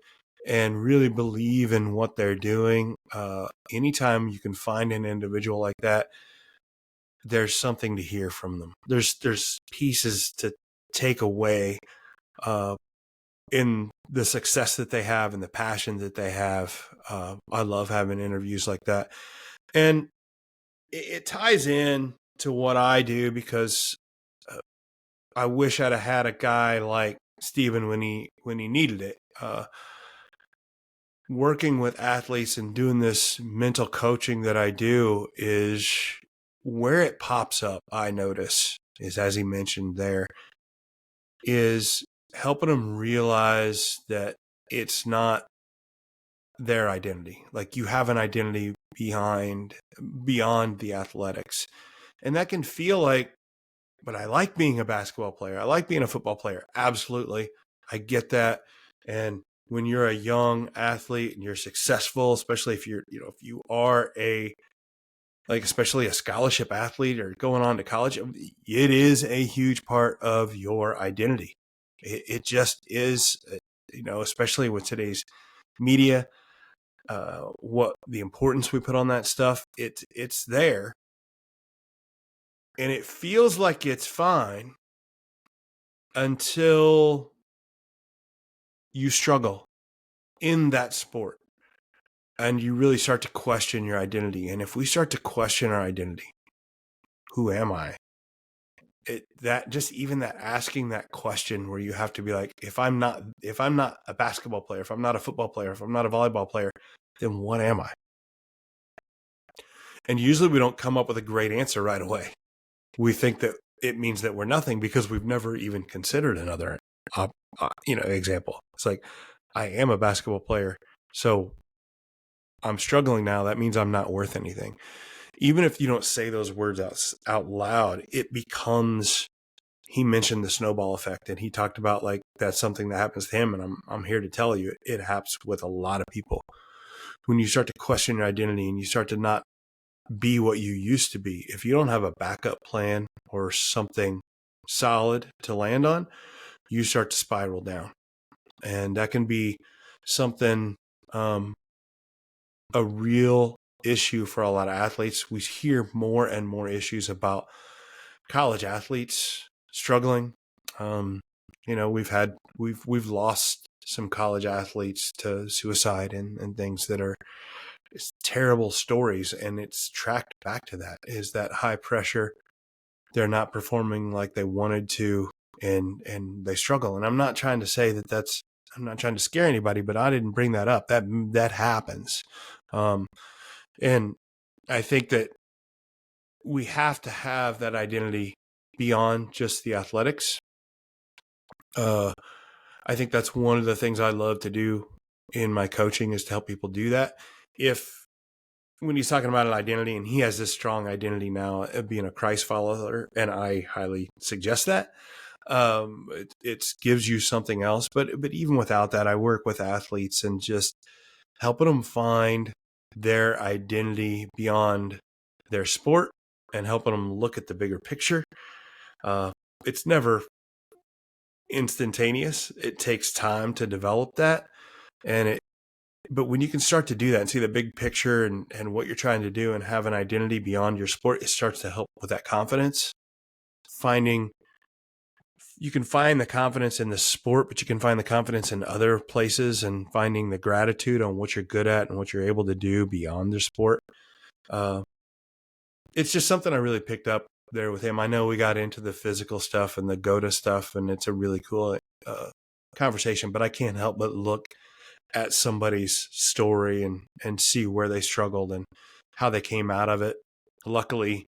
and really believe in what they're doing. Anytime you can find an individual like that, there's something to hear from them. There's pieces to take away in the success that they have and the passion that they have. I love having interviews like that. And it ties in to what I do, because I wish I'd have had a guy like Steven when he needed it. Working with athletes and doing this mental coaching that I do is where it pops up. I notice is, as he mentioned there, is helping them realize that it's not their identity. Like, you have an identity beyond the athletics. And that can feel like, but I like being a basketball player. I like being a football player. Absolutely. I get that. And when you're a young athlete and you're successful, especially if if you are especially a scholarship athlete or going on to college, it is a huge part of your identity. It just is, especially with today's media, what the importance we put on that stuff, it's there, and it feels like it's fine until you struggle in that sport and you really start to question your identity. And if we start to question our identity, who am I? That asking that question, where you have to be like, if I'm not a basketball player, if I'm not a football player, if I'm not a volleyball player, then what am I? And usually we don't come up with a great answer right away. We think that it means that we're nothing because we've never even considered another example. It's like, I am a basketball player, so I'm struggling now. That means I'm not worth anything. Even if you don't say those words out loud, it becomes. He mentioned the snowball effect, and he talked about like that's something that happens to him, and I'm here to tell you it happens with a lot of people. When you start to question your identity and you start to not be what you used to be, if you don't have a backup plan or something solid to land on, you start to spiral down. And that can be something, a real issue for a lot of athletes. We hear more and more issues about college athletes struggling. We've lost some college athletes to suicide and things that are, it's terrible stories. And it's tracked back to that, is that high pressure. They're not performing like they wanted to, and they struggle. And I'm not trying to say I'm not trying to scare anybody, but I didn't bring that up. That happens. And I think that we have to have that identity beyond just the athletics. I think that's one of the things I love to do in my coaching is to help people do that. When he's talking about an identity, and he has this strong identity now of being a Christ follower, and I highly suggest that. It gives you something else, but even without that, I work with athletes and just helping them find their identity beyond their sport and helping them look at the bigger picture. It's never instantaneous. It takes time to develop that. But when you can start to do that and see the big picture and what you're trying to do and have an identity beyond your sport, it starts to help with that confidence. You can find the confidence in the sport, but you can find the confidence in other places and finding the gratitude on what you're good at and what you're able to do beyond the sport. It's just something I really picked up there with him. I know we got into the physical stuff and the GOTA stuff, and it's a really cool conversation, but I can't help but look at somebody's story and see where they struggled and how they came out of it. Luckily,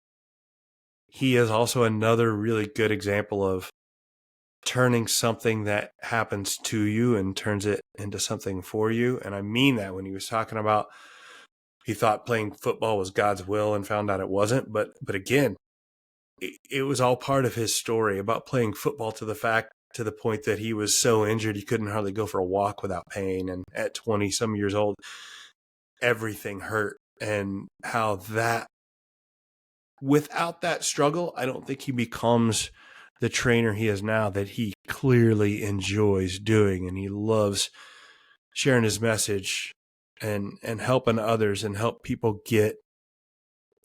he is also another really good example of turning something that happens to you and turns it into something for you. And I mean that when he was talking about he thought playing football was God's will and found out it wasn't. But again, it was all part of his story about playing football to the point that he was so injured he couldn't hardly go for a walk without pain. And at 20 some years old, everything hurt. And how that, without that struggle, I don't think he becomes the trainer he is now, that he clearly enjoys doing. And he loves sharing his message and helping others and help people get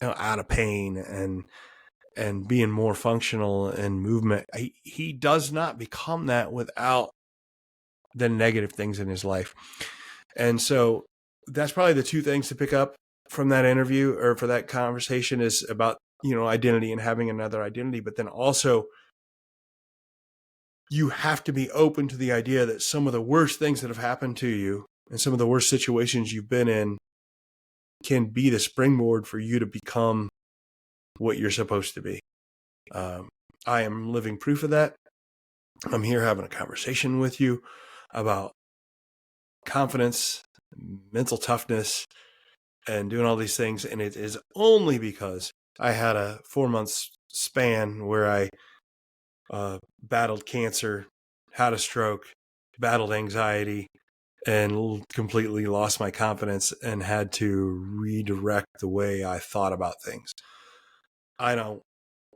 out of pain and being more functional in movement. He does not become that without the negative things in his life. And so that's probably the two things to pick up from that interview or for that conversation is about, identity and having another identity. But then also you have to be open to the idea that some of the worst things that have happened to you and some of the worst situations you've been in can be the springboard for you to become what you're supposed to be. I am living proof of that. I'm here having a conversation with you about confidence, mental toughness, and doing all these things. And it is only because I had a 4-month span where I battled cancer, had a stroke, battled anxiety, and completely lost my confidence and had to redirect the way I thought about things. I don't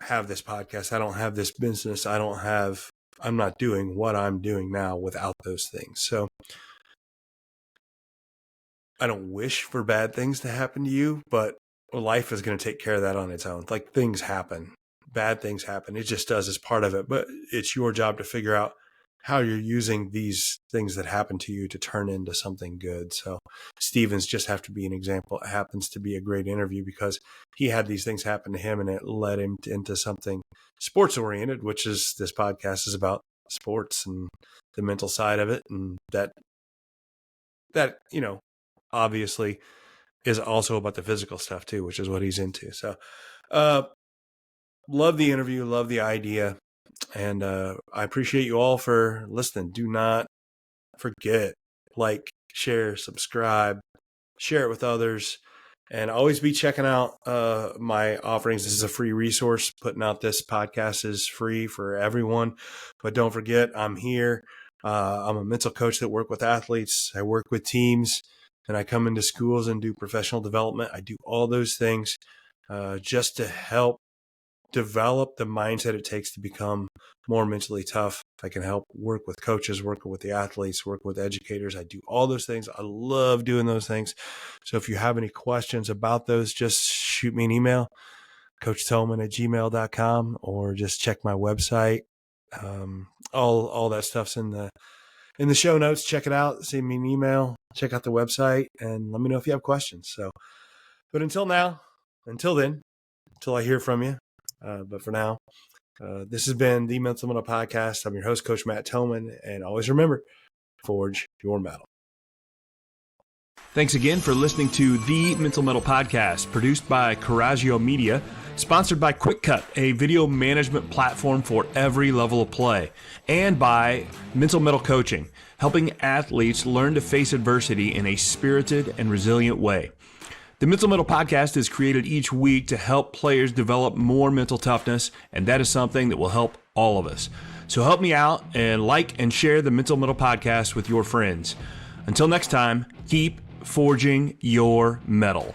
have this podcast. I don't have this business. I'm not doing what I'm doing now without those things. So I don't wish for bad things to happen to you, but life is going to take care of that on its own. Like things happen, bad things happen. It just does as part of it, but it's your job to figure out how you're using these things that happen to you to turn into something good. So Steven's just have to be an example. It happens to be a great interview because he had these things happen to him and it led him into something sports oriented, which is this podcast is about sports and the mental side of it. And that, obviously is also about the physical stuff too, which is what he's into. So, love the interview, love the idea. And I appreciate you all for listening. Do not forget, share, subscribe, share it with others, and always be checking out my offerings. This is a free resource. Putting out this podcast is free for everyone. But don't forget, I'm here. I'm a mental coach that works with athletes. I work with teams, and I come into schools and do professional development. I do all those things just to help develop the mindset it takes to become more mentally tough. I can help work with coaches, work with the athletes, work with educators. I do all those things. I love doing those things. So if you have any questions about those, just shoot me an email, coachthomann@gmail.com, or just check my website. All that stuff's in the show notes. Check it out. Send me an email. Check out the website and let me know if you have questions. So, but until then, until I hear from you. But for now, this has been the Mental Mettle Podcast. I'm your host, Coach Matt Thomann, and always remember, forge your mettle. Thanks again for listening to the Mental Mettle Podcast, produced by Coraggio Media. Sponsored by QuickCut, a video management platform for every level of play. And by Mettle Coaching, helping athletes learn to face adversity in a spirited and resilient way. The Mettle podcast is created each week to help players develop more mental toughness, and that is something that will help all of us. So help me out and like and share the Mettle podcast with your friends. Until next time, keep forging your mettle.